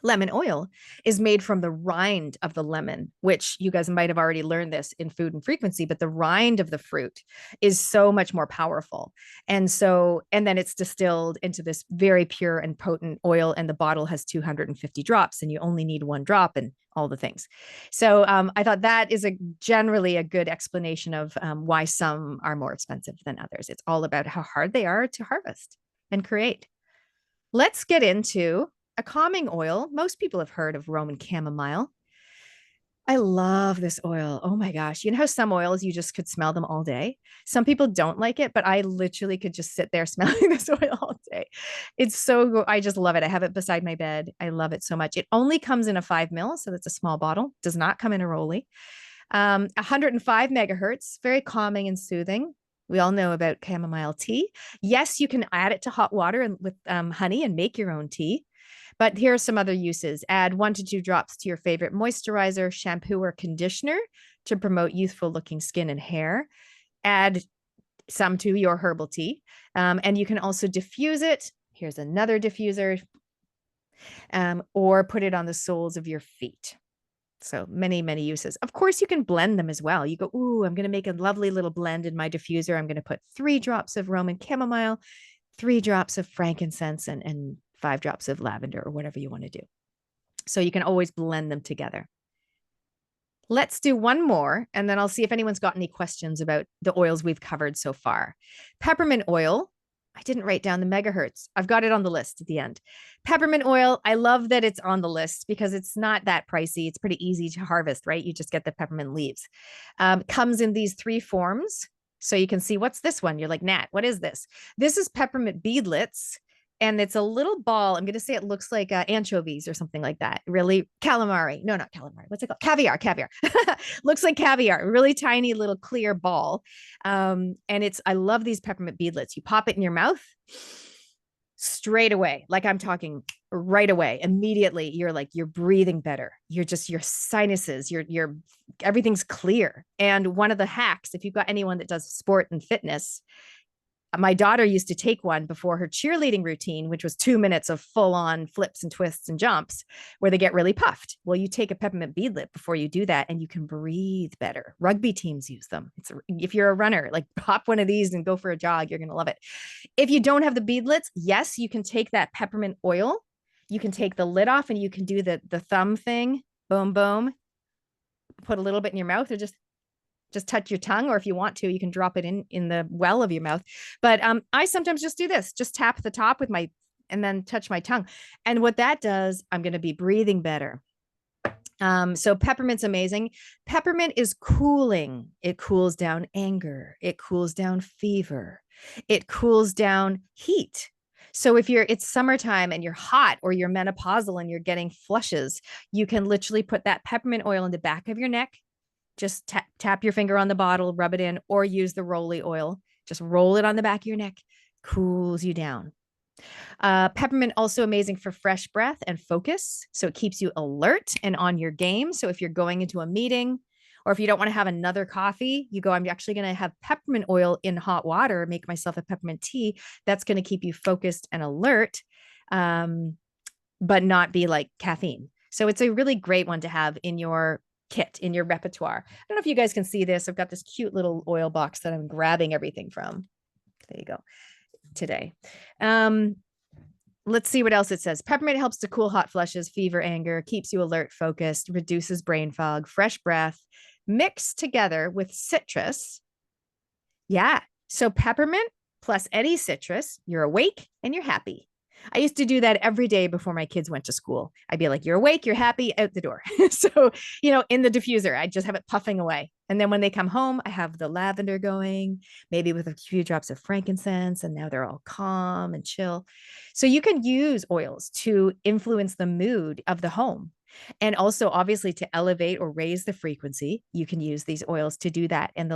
S2: Lemon oil is made from the rind of the lemon, which you guys might have already learned this in Food and Frequency, but the rind of the fruit is so much more powerful. And then it's distilled into this very pure and potent oil, and the bottle has 250 drops, and you only need 1 drop and all the things. So I thought that is generally a good explanation of why some are more expensive than others. It's all about how hard they are to harvest and create. Let's get into a calming oil. Most people have heard of Roman chamomile. I love this oil. Oh my gosh. You know how some oils, you just could smell them all day? Some people don't like it, but I literally could just sit there smelling this oil all day. It's so good. I just love it. I have it beside my bed. I love it so much. It only comes in a 5 ml, so that's a small bottle. Does not come in a rollie. 105 megahertz, very calming and soothing. We all know about chamomile tea. Yes, you can add it to hot water and with honey and make your own tea. But here are some other uses. Add 1 to 2 drops to your favorite moisturizer, shampoo, or conditioner to promote youthful looking skin and hair. Add some to your herbal tea. And you can also diffuse it. Here's another diffuser. Or put it on the soles of your feet. So many, many uses. Of course, you can blend them as well. You go, ooh, I'm going to make a lovely little blend in my diffuser. I'm going to put 3 drops of Roman chamomile, 3 drops of frankincense, and 5 drops of lavender, or whatever you want to do. So you can always blend them together. Let's do one more, and then I'll see if anyone's got any questions about the oils we've covered so far. Peppermint oil. I didn't write down the megahertz. I've got it on the list at the end. Peppermint oil. I love that it's on the list because it's not that pricey. It's pretty easy to harvest, right? You just get the peppermint leaves. Comes in these 3 forms. So you can see, what's this one? You're like, Nat, what is this? This is peppermint beadlets. And it's a little ball. I'm going to say it looks like anchovies or something like that. Really, calamari. No, not calamari. What's it called? Caviar. Looks like caviar. Really tiny little clear ball. And I love these peppermint beadlets. You pop it in your mouth straight away. Like I'm talking right away. Immediately, you're breathing better. Your sinuses, your everything's clear. And one of the hacks, if you've got anyone that does sport and fitness, my daughter used to take one before her cheerleading routine, which was 2 minutes of full on flips and twists and jumps where they get really puffed. Well, you take a peppermint beadlet before you do that and you can breathe better. Rugby teams use them. If you're a runner, like pop one of these and go for a jog, you're going to love it. If you don't have the beadlets, yes, you can take that peppermint oil. You can take the lid off and you can do the thumb thing. Boom, boom. Put a little bit in your mouth, or just touch your tongue, or if you want to, you can drop it in the well of your mouth. But I sometimes just do this, just tap the top with and then touch my tongue. And what that does, I'm going to be breathing better. So peppermint's amazing. Peppermint is cooling. It cools down anger. It cools down fever. It cools down heat. So if it's summertime and you're hot, or you're menopausal and you're getting flushes, you can literally put that peppermint oil in the back of your neck. Just tap your finger on the bottle, rub it in, or use the rolly oil. Just roll it on the back of your neck. Cools you down. Peppermint also amazing for fresh breath and focus. So it keeps you alert and on your game. So if you're going into a meeting, or if you don't want to have another coffee, you go, I'm actually going to have peppermint oil in hot water, make myself a peppermint tea. That's going to keep you focused and alert, but not be like caffeine. So it's a really great one to have in your kit, in your repertoire. I don't know if you guys can see this. I've got this cute little oil box that I'm grabbing everything from. There you go. Today. Let's see what else it says. Peppermint helps to cool hot flushes, fever, anger, keeps you alert, focused, reduces brain fog, fresh breath, mixed together with citrus. Yeah. So peppermint plus any citrus, you're awake and you're happy. I used to do that every day before my kids went to school. I'd be like, you're awake, you're happy, out the door. So, in the diffuser, I just have it puffing away. And then when they come home, I have the lavender going, maybe with a few drops of frankincense, and now they're all calm and chill. So you can use oils to influence the mood of the home. And also, obviously, to elevate or raise the frequency, you can use these oils to do that. And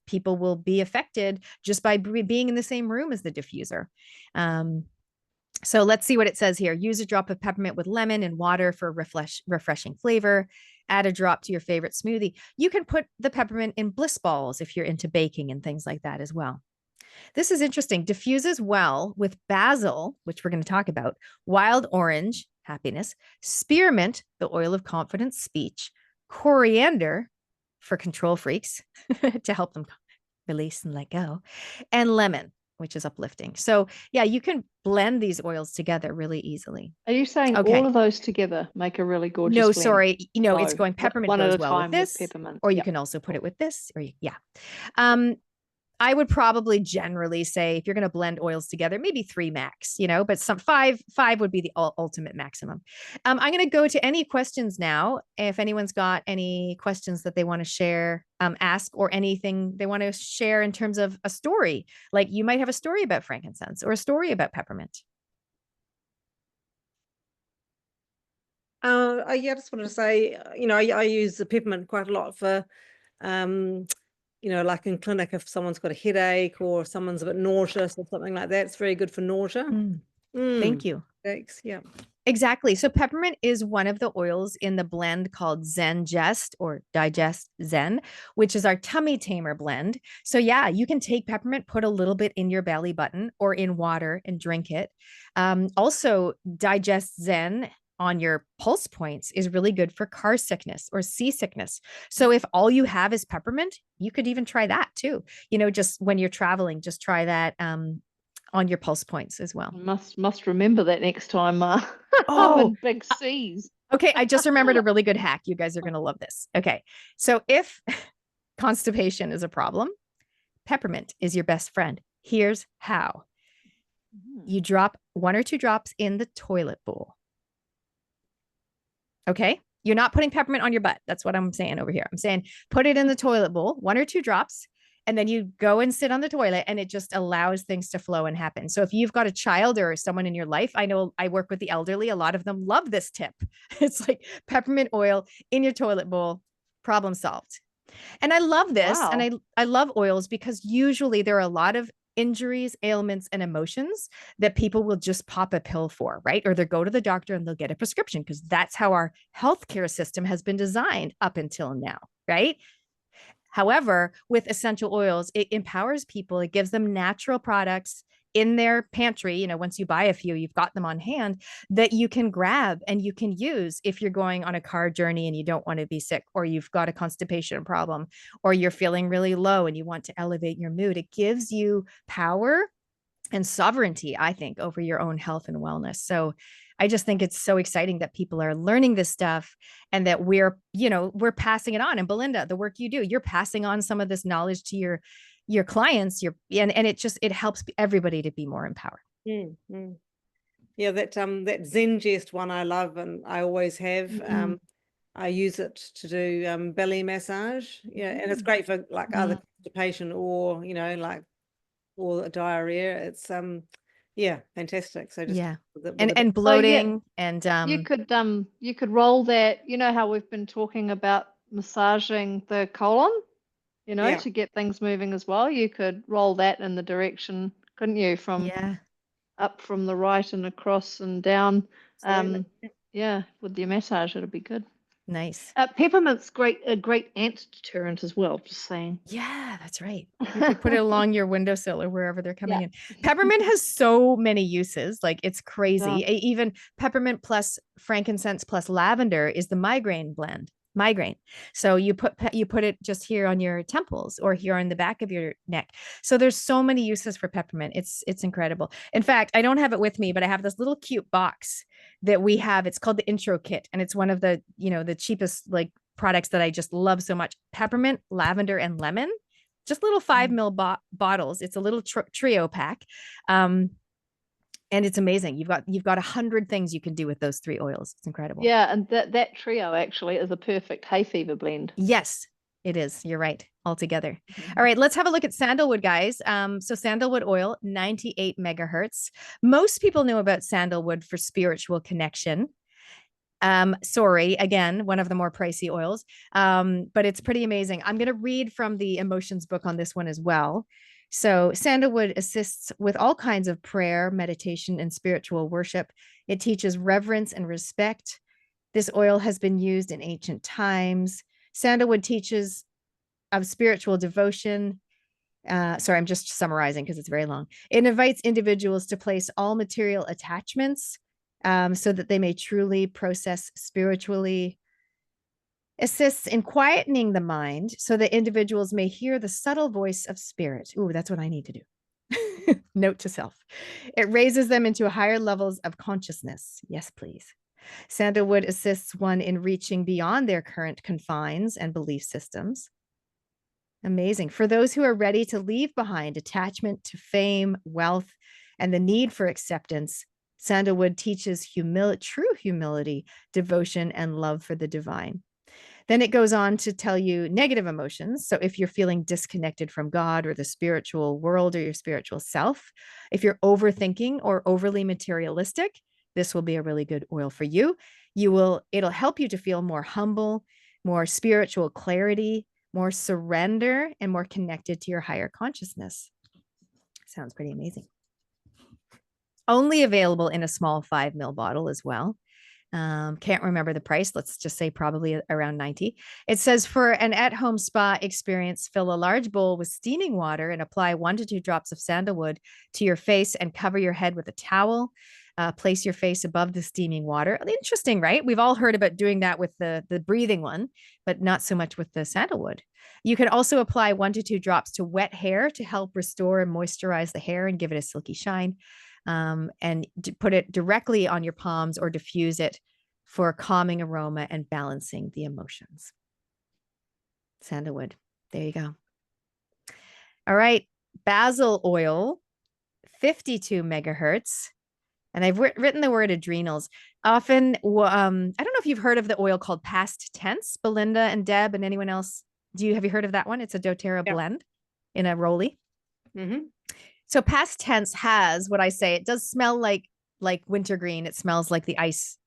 S2: people will be affected just by being in the same room as the diffuser. So let's see what it says here. Use a drop of peppermint with lemon and water for refreshing flavor. Add a drop to your favorite smoothie. You can put the peppermint in bliss balls if you're into baking and things like that as well. This is interesting. Diffuses well with basil, which we're going to talk about, wild orange, happiness, spearmint, the oil of confidence, speech, coriander for control freaks to help them release and let go, and lemon, which is uplifting. So yeah, you can blend these oils together really easily.
S1: Are you saying all of those together make a really gorgeous
S2: No,
S1: blend?
S2: sorry. It's going peppermint
S1: one
S2: goes
S1: at a
S2: well
S1: time
S2: with this,
S1: peppermint.
S2: or you can also put it with this, or I would probably generally say if you're going to blend oils together, maybe 3 max, but some five would be the ultimate maximum. I'm going to go to any questions now. If anyone's got any questions that they want to share, ask, or anything they want to share in terms of a story, like you might have a story about frankincense or a story about peppermint.
S3: I just wanted to say, I use the peppermint quite a lot for, like in clinic, if someone's got a headache or someone's a bit nauseous or something like that, it's very good for nausea.
S2: Thank you.
S3: Thanks. Yeah.
S2: Exactly. So peppermint is one of the oils in the blend called Zengest or Digest Zen, which is our tummy tamer blend. So yeah, you can take peppermint, put a little bit in your belly button or in water and drink it. Also, Digest Zen on your pulse points is really good for car sickness or seasickness. So if all you have is peppermint, you could even try that too. Just when you're traveling, just try that on your pulse points as well.
S1: Must remember that next time I'm in big seas.
S2: Okay, I just remembered a really good hack. You guys are going to love this. Okay, so if constipation is a problem, peppermint is your best friend. Here's how. You drop 1 or 2 drops in the toilet bowl. Okay, you're not putting peppermint on your butt. That's what I'm saying over here. I'm saying put it in the toilet bowl, 1 or 2 drops, and then you go and sit on the toilet, and it just allows things to flow and happen. So if you've got a child or someone in your life, I know I work with the elderly, a lot of them love this tip. It's like peppermint oil in your toilet bowl, problem solved. And I love this. Wow. And I love oils because usually there are a lot of injuries, ailments, and emotions that people will just pop a pill for, right? Or they'll go to the doctor and they'll get a prescription because that's how our healthcare system has been designed up until now, right? However, with essential oils, it empowers people. It gives them natural products in their pantry. Once you buy a few, you've got them on hand that you can grab and you can use if you're going on a car journey and you don't want to be sick, or you've got a constipation problem, or you're feeling really low and you want to elevate your mood. It gives you power and sovereignty, I think, over your own health and wellness. So I just think it's so exciting that people are learning this stuff and that we're passing it on. And Belinda, the work you do, you're passing on some of this knowledge to your clients, and it helps everybody to be more empowered.
S3: Mm-hmm. Yeah, that Zengest one I love, and I always have. Mm-hmm. I use it to do belly massage. Yeah, and it's great for like other constipation or or diarrhea. It's fantastic. So just
S2: and bloating, and
S1: you could roll that. How we've been talking about massaging the colon, to get things moving as well. You could roll that in the direction, couldn't you, from up from the right and across and down. With your massage, it'll be good.
S2: Nice.
S1: Peppermint's a great ant deterrent as well, just saying.
S2: Yeah, that's right. You could put it along your windowsill or wherever they're coming in. Peppermint has so many uses, like it's crazy. Even peppermint plus frankincense plus lavender is the migraine blend. So you put it just here on your temples or here on the back of your neck. So there's so many uses for peppermint. It's incredible. In fact, I don't have it with me, but I have this little cute box that we have. It's called the intro kit, and it's one of the the cheapest products that I just love so much. Peppermint, lavender, and lemon, just little 5 ml bottles. It's a little trio pack. And it's amazing. You've got 100 things you can do with those 3 oils. It's incredible.
S1: Yeah, and that trio actually is a perfect hay fever blend.
S2: Yes, it is. You're right. Altogether.
S1: Mhm.
S2: All right, let's have a look at sandalwood, guys. So sandalwood oil, 98 megahertz. Most people know about sandalwood for spiritual connection. Sorry, again, one of the more pricey oils, but it's pretty amazing. I'm going to read from the emotions book on this one as well. So sandalwood assists with all kinds of prayer, meditation, and spiritual worship. It teaches reverence and respect. This oil has been used in ancient times. Sandalwood teaches of spiritual devotion. Sorry, I'm just summarizing because it's very long. It invites individuals to place all material attachments so that they may truly process spiritually. Assists in quietening the mind so that individuals may hear the subtle voice of spirit. Ooh, that's what I need to do. Note to self. It raises them into higher levels of consciousness. Yes, please. Sandalwood assists one in reaching beyond their current confines and belief systems. Amazing. For those who are ready to leave behind attachment to fame, wealth, and the need for acceptance, sandalwood teaches true humility, devotion, and love for the divine. Then it goes on to tell you negative emotions. So if you're feeling disconnected from God or the spiritual world or your spiritual self, if you're overthinking or overly materialistic, this will be a really good oil for you. It'll help you to feel more humble, more spiritual clarity, more surrender, and more connected to your higher consciousness. Sounds pretty amazing. Only available in a small 5 ml bottle as well. Can't remember the price. Let's just say probably around 90. It says for an at-home spa experience, fill a large bowl with steaming water and apply 1 to 2 drops of sandalwood to your face and cover your head with a towel. Place your face above the steaming water. Interesting, right? We've all heard about doing that with the breathing one, but not so much with the sandalwood. You can also apply 1 to 2 drops to wet hair to help restore and moisturize the hair and give it a silky shine. And put it directly on your palms or diffuse it for a calming aroma and balancing the emotions. Sandalwood. There you go. All right. Basil oil, 52 megahertz. And I've written the word adrenals. Often, I don't know if you've heard of the oil called Past Tense, Belinda and Deb and anyone else. Have you heard of that one? It's a doTERRA blend in a Rolly. Mm-hmm. So Past Tense has what I say. It does smell like wintergreen. It smells like the ice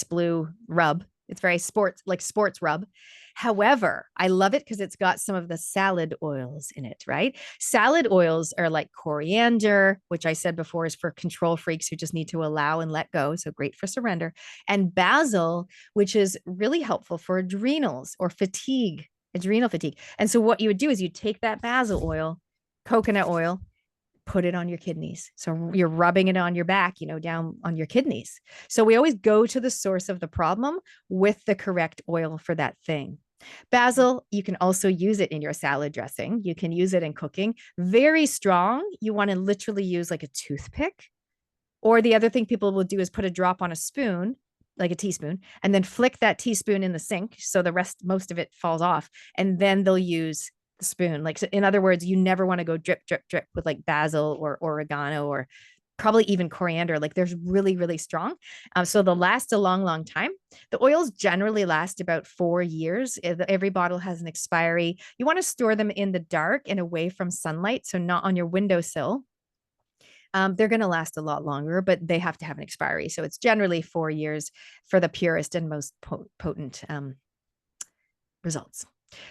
S2: blue rub. It's very sports rub. However, I love it because it's got some of the salad oils in it, right? Salad oils are like coriander, which I said before is for control freaks who just need to allow and let go. So great for surrender. And basil, which is really helpful for adrenals or adrenal fatigue. And so what you would do is you take that basil oil, coconut oil, put it on your kidneys. So you're rubbing it on your back, down on your kidneys. So we always go to the source of the problem with the correct oil for that thing. Basil, you can also use it in your salad dressing. You can use it in cooking. Very strong. You want to literally use like a toothpick. Or the other thing people will do is put a drop on a spoon, like a teaspoon, and then flick that teaspoon in the sink. So most of it falls off. And then they'll use the spoon. Like, so in other words, you never want to go drip, drip, drip with like basil or oregano or probably even coriander. Like there's really, really strong. So they'll last a long, long time. The oils generally last about 4 years. Every bottle has an expiry. You want to store them in the dark and away from sunlight. So not on your windowsill. They're going to last a lot longer, but they have to have an expiry. So it's generally 4 years for the purest and most potent results.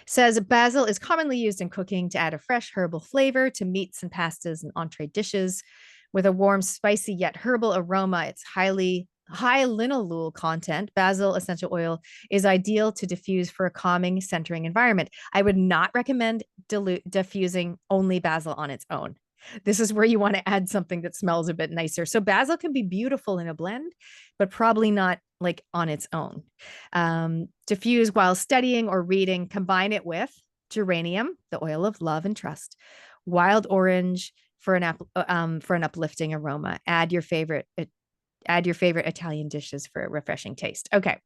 S2: Says basil is commonly used in cooking to add a fresh herbal flavor to meats and pastas and entree dishes. With a warm, spicy yet herbal aroma, it's high linalool content. Basil essential oil is ideal to diffuse for a calming, centering environment. I would not recommend diffusing only basil on its own. This is where you want to add something that smells a bit nicer. So basil can be beautiful in a blend, but probably not like on its own. Diffuse while studying or reading. Combine it with geranium, the oil of love and trust, wild orange for an uplifting aroma. Add your favorite Italian dishes for a refreshing taste. Okay,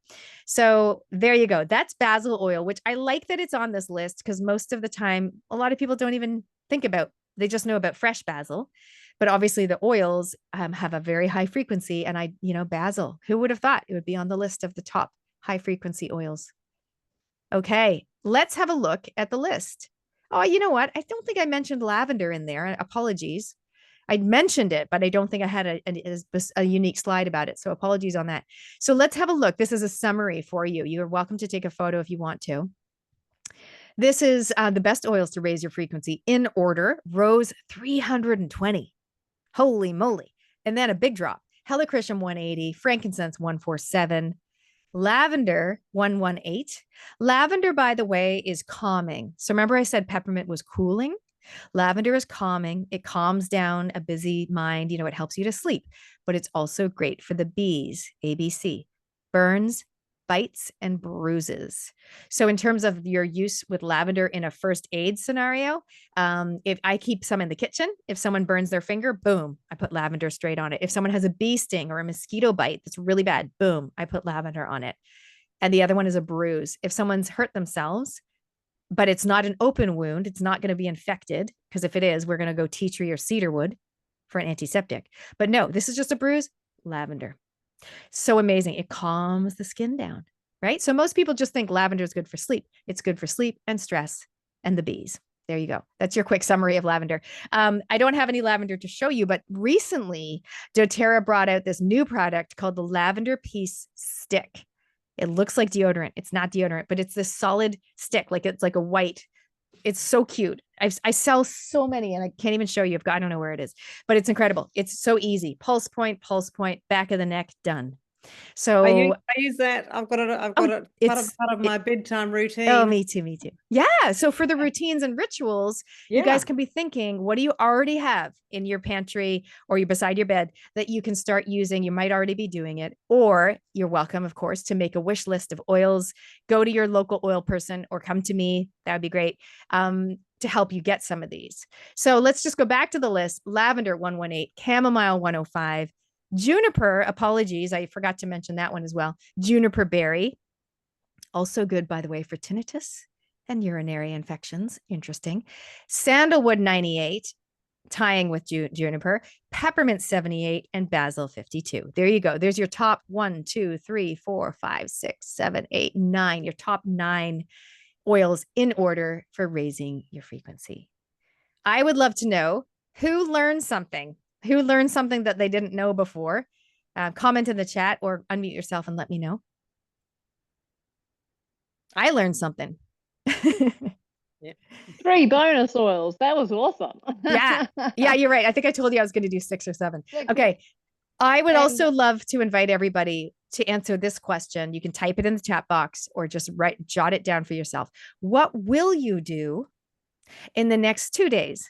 S2: so there you go. That's basil oil, which I like that it's on this list because most of the time, a lot of people don't even think about. They just know about fresh basil. But obviously the oils have a very high frequency. And basil, who would have thought it would be on the list of the top high frequency oils? Okay, let's have a look at the list. Oh, you know what? I don't think I mentioned lavender in there. Apologies. I mentioned it, but I don't think I had a unique slide about it. So apologies on that. So let's have a look. This is a summary for you. You're welcome to take a photo if you want to. This is the best oils to raise your frequency in order. Rose 320. Holy moly. And then a big drop. Helichrysum 180, frankincense 147, lavender 118. Lavender, by the way, is calming. So remember I said peppermint was cooling? Lavender is calming. It calms down a busy mind. It helps you to sleep, but it's also great for the bees, ABC, burns, bites, and bruises. So in terms of your use with lavender in a first aid scenario, if I keep some in the kitchen, if someone burns their finger, boom, I put lavender straight on it. If someone has a bee sting or a mosquito bite that's really bad, boom, I put lavender on it. And the other one is a bruise. If someone's hurt themselves, but it's not an open wound, it's not going to be infected, because if it is, we're going to go tea tree or cedarwood for an antiseptic. But no, this is just a bruise, lavender. So amazing. It calms the skin down, right? So most people just think lavender is good for sleep. It's good for sleep and stress and the bees. There you go. That's your quick summary of lavender. I don't have any lavender to show you, but recently doTERRA brought out this new product called the Lavender Peace Stick. It looks like deodorant. It's not deodorant, but it's this solid stick. It's like a white. It's so cute. I sell so many and I can't even show you. I don't know where it is, but it's incredible. It's so easy. Pulse point, back of the neck, done. So
S3: I use that. I've got it part of my bedtime routine.
S2: Oh, me too. Yeah. So for the routines and rituals, you guys can be thinking, what do you already have in your pantry or you're beside your bed that you can start using? You might already be doing it, or you're welcome, of course, to make a wish list of oils. Go to your local oil person or come to me. That would be great. To help you get some of these. So let's just go back to the list. Lavender 118, chamomile 105, juniper, apologies, I forgot to mention that one as well. Juniper berry, also good, by the way, for tinnitus and urinary infections. Interesting. Sandalwood 98, tying with juniper, peppermint 78, and basil 52. There you go. There's your top 1, 2, 3, 4, 5, 6, 7, 8, 9, your top 9 oils in order for raising your frequency. I would love to know who learned something that they didn't know before. Comment in the chat or unmute yourself and let me know. I learned something.
S3: Yeah.
S1: 3 bonus oils. That was awesome.
S2: Yeah, you're right. I think I told you I was going to do 6 or 7. Okay. I would also love to invite everybody to answer this question. You can type it in the chat box or just jot it down for yourself. What will you do in the next 2 days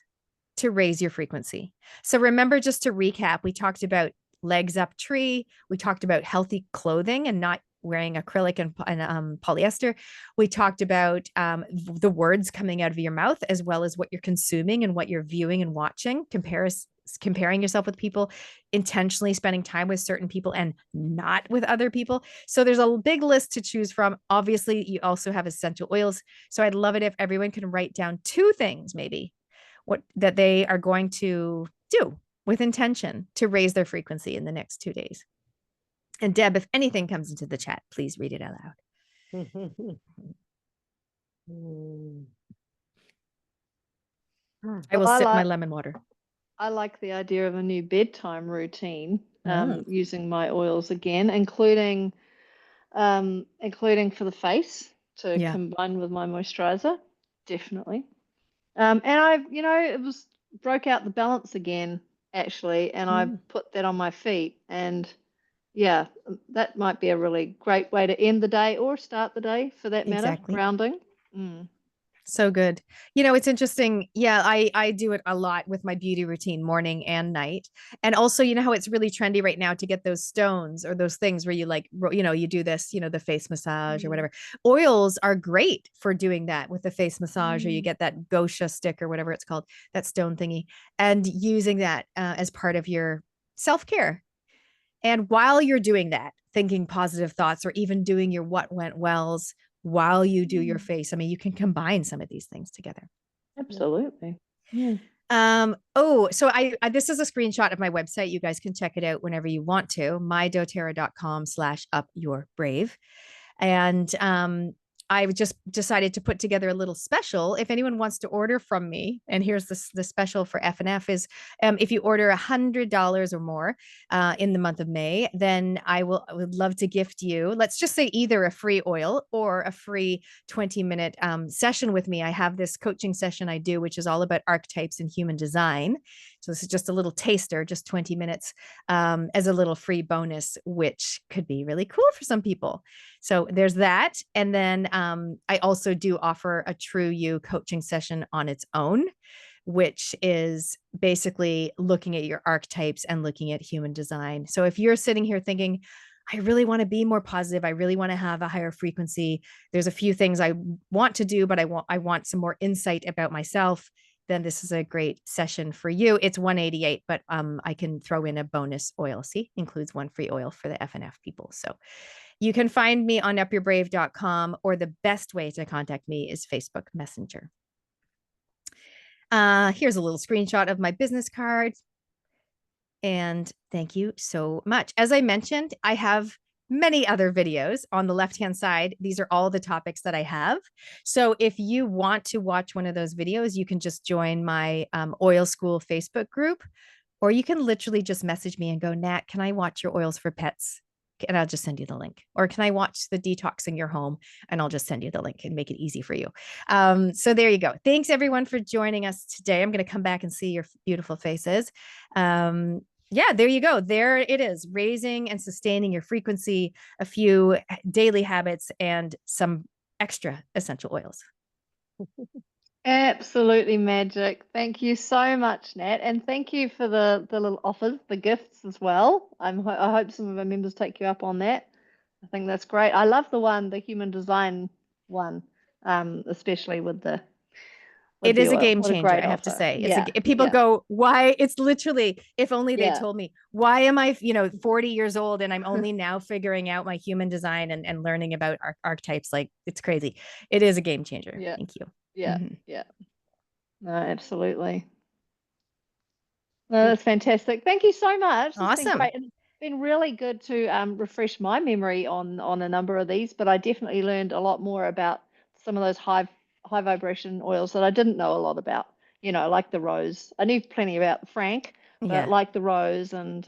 S2: to raise your frequency? So remember, just to recap, we talked about legs up tree. We talked about healthy clothing and not wearing acrylic and polyester. We talked about the words coming out of your mouth, as well as what you're consuming and what you're viewing and watching, comparing yourself with people, intentionally spending time with certain people and not with other people. So there's a big list to choose from. Obviously, you also have essential oils. So I'd love it if everyone can write down 2 things, maybe, that they are going to do with intention to raise their frequency in the next 2 days. And Deb, if anything comes into the chat, please read it out loud. I will sip my lemon water.
S1: I like the idea of a new bedtime routine, using my oils again, including for the face to combine with my moisturizer. Definitely. And it broke out the balance again, actually, and I put that on my feet, and yeah, that might be a really great way to end the day or start the day, for that matter.
S2: Exactly.
S1: Grounding.
S2: So good. It's interesting. Yeah, I do it a lot with my beauty routine, morning and night. And also, how it's really trendy right now to get those stones or those things where you you do this, the face massage or whatever. Oils are great for doing that with the face massage, or you get that gosha stick or whatever it's called, that stone thingy, and using that as part of your self-care. And while you're doing that, thinking positive thoughts, or even doing your what went wells while you do your face. I mean, you can combine some of these things together.
S1: Absolutely. Yeah.
S2: So I this is a screenshot of my website. You guys can check it out whenever you want to, mydoterra.com/upyourbrave. And I just decided to put together a little special. If anyone wants to order from me, and here's the special for F&F is if you order $100 or more in the month of May, then I would love to gift you, let's just say either a free oil or a free 20-minute session with me. I have this coaching session I do, which is all about archetypes and human design. So this is just a little taster, just 20 minutes as a little free bonus, which could be really cool for some people. So there's that. And then I also do offer a True You coaching session on its own, which is basically looking at your archetypes and looking at human design. So if you're sitting here thinking, I really want to be more positive, I really want to have a higher frequency, there's a few things I want to do, but I want some more insight about myself, then this is a great session for you. It's $188, but I can throw in a bonus oil. See, includes one free oil for the F&F people. So you can find me on upyourbrave.com, or the best way to contact me is Facebook Messenger. Here's a little screenshot of my business card. And thank you so much. As I mentioned, I have many other videos on the left-hand side. These are all the topics that I have. So if you want to watch one of those videos, you can just join my Oil School Facebook group, or you can literally just message me and go, Nat, can I watch your oils for pets? And I'll just send you the link. Or can I watch the detoxing your home? And I'll just send you the link and make it easy for you. So there you go. Thanks everyone for joining us today. I'm going to come back and see your beautiful faces. Yeah, there you go. There it is. Raising and sustaining your frequency, a few daily habits, and some extra essential oils.
S1: Absolutely magic. Thank you so much, Nat. And thank you for the little offers, the gifts as well. I hope some of our members take you up on that. I think that's great. I love the human design one, especially with the
S2: It is a
S1: oil.
S2: game
S1: What a
S2: changer,
S1: great
S2: I have to
S1: offer.
S2: say.
S1: Yeah.
S2: People
S1: yeah.
S2: go, why? It's literally, if only they
S1: Yeah.
S2: told me, why am I, 40 years old and I'm only now figuring out my human design and learning about archetypes. Like, it's crazy. It is a game changer.
S1: Yeah.
S2: Thank you.
S1: Yeah. Yeah. No, absolutely. No, that's fantastic. Thank you so much. It's been
S2: Awesome.
S1: great. And it's been really good to refresh my memory on a number of these, but I definitely learned a lot more about some of those high vibration oils that I didn't know a lot about, like the rose. I knew plenty about Frank, but
S2: Yeah.
S1: like the rose and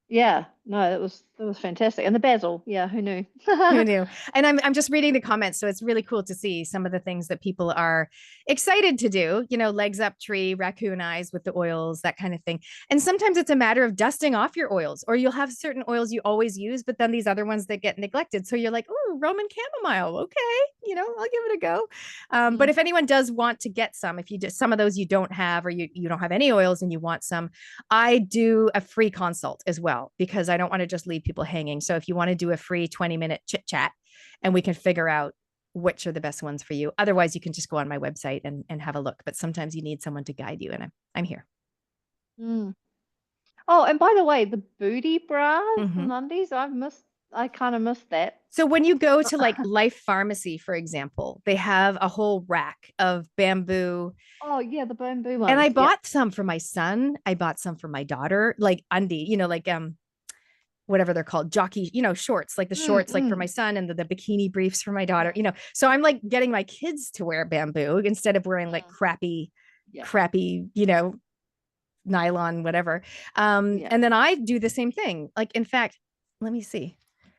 S1: yeah, no, it was fantastic. And the basil, yeah, who knew?
S2: Who knew? And I'm just reading the comments, so it's really cool to see some of the things that people are excited to do. Legs up tree, raccoon eyes with the oils, that kind of thing. And sometimes it's a matter of dusting off your oils, or you'll have certain oils you always use, but then these other ones that get neglected. So you're like, oh, Roman chamomile, okay, I'll give it a go. But if anyone does want to get some, if you just some of those you don't have, or you don't have any oils and you want some, I do a free consult as well, because I don't want to just leave people hanging. So if you want to do a free 20-minute chit chat, and we can figure out which are the best ones for you. Otherwise, you can just go on my website and have a look. But sometimes you need someone to guide you, and I'm here.
S1: Oh, and by the way, the booty bras, the undies, I kind of missed that.
S2: So when you go to like Life Pharmacy, for example, they have a whole rack of bamboo.
S1: Oh yeah, the bamboo ones.
S2: And I bought some for my son. I bought some for my daughter, like undie, like whatever they're called, jockey, shorts, like the shorts, like for my son, and the bikini briefs for my daughter, So I'm like getting my kids to wear bamboo instead of wearing like crappy, nylon, whatever. And then I do the same thing. Like, in fact, let me see.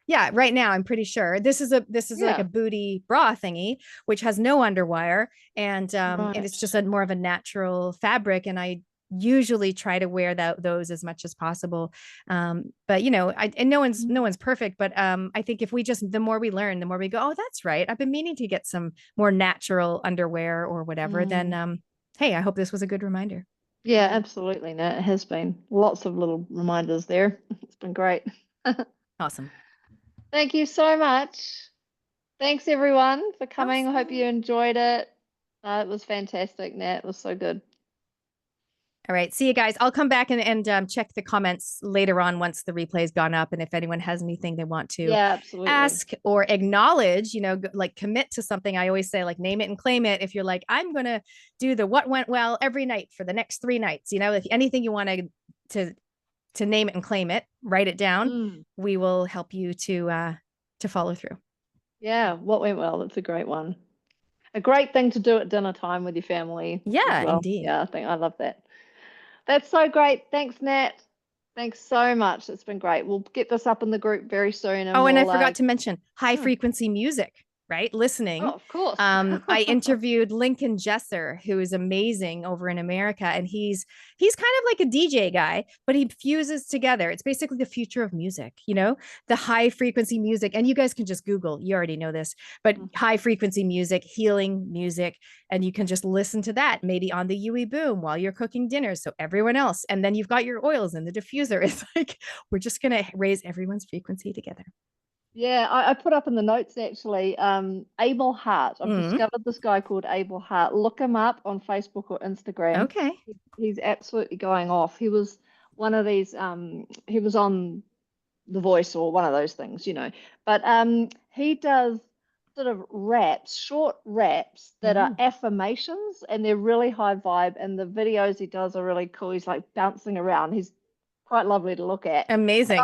S2: Yeah, right now I'm pretty sure this is like a booty bra thingy, which has no underwire, and it's just more of a natural fabric. And I usually try to wear those as much as possible. But no one's perfect. But I think if the more we learn, the more we go, oh, that's right, I've been meaning to get some more natural underwear or whatever. Then hey, I hope this was a good reminder.
S1: Yeah, absolutely. No, it has been lots of little reminders there. It's been great.
S2: Awesome.
S1: Thank you so much. Thanks everyone for coming.
S2: Awesome.
S1: I hope you enjoyed it. It was fantastic, Nat. It was so good.
S2: All right. See you guys. I'll come back and check the comments later on once the replay's gone up. And if anyone has anything they want to
S1: Yeah, absolutely.
S2: ask or acknowledge, like commit to something. I always say, like, name it and claim it. If you're like, I'm going to do the what went well every night for the next 3 nights, if anything you want to name it and claim it, write it down. We will help you to follow through.
S1: Yeah, what went well? That's a great one. A great thing to do at dinner time with your family.
S2: Yeah,
S1: well.
S2: indeed.
S1: Yeah, I love that. That's so great. Thanks, Nat. Thanks so much. It's been great. We'll get this up in the group very soon. And
S2: I forgot to mention high frequency music, right? Listening.
S1: Oh, of course.
S2: I interviewed Lincoln Jesser, who is amazing over in America. And he's kind of like a DJ guy, but he fuses together. It's basically the future of music, the high frequency music. And you guys can just Google, you already know this, but high frequency music, healing music. And you can just listen to that maybe on the UE boom while you're cooking dinner. So everyone else, and then you've got your oils in the diffuser. It's like, we're just going to raise everyone's frequency together.
S1: Yeah, I put up in the notes actually, Abel Hart. I've discovered this guy called Abel Hart. Look him up on Facebook or Instagram.
S2: Okay.
S1: He's absolutely going off. He was one of these, he was on The Voice or one of those things, But he does sort of raps, short raps that are affirmations, and they're really high vibe, and the videos he does are really cool. He's like bouncing around. He's quite lovely to look at.
S2: Amazing.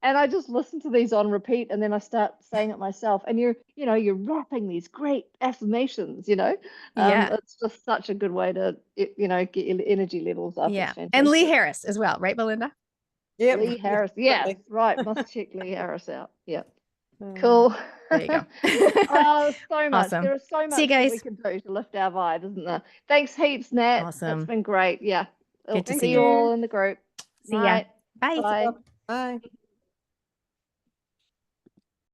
S1: And I just listen to these on repeat, and then I start saying it myself. And you're rapping these great affirmations.
S2: Yeah.
S1: It's just such a good way to, get your energy levels up.
S2: Yeah. And Lee Harris as well, right, Belinda?
S3: Yeah.
S1: Lee Harris. Yeah, right. Must check Lee Harris out. Yeah. Cool.
S2: There you go.
S1: So much.
S2: Awesome.
S1: There is so much
S2: See you guys.
S1: we can do to lift our vibe, isn't there? Thanks heaps, Nat.
S2: Awesome.
S1: It's been great. Yeah.
S2: Good to
S1: See
S2: see
S1: you
S2: you.
S1: all in the group.
S2: See ya. Bye.
S1: Bye.
S3: Bye.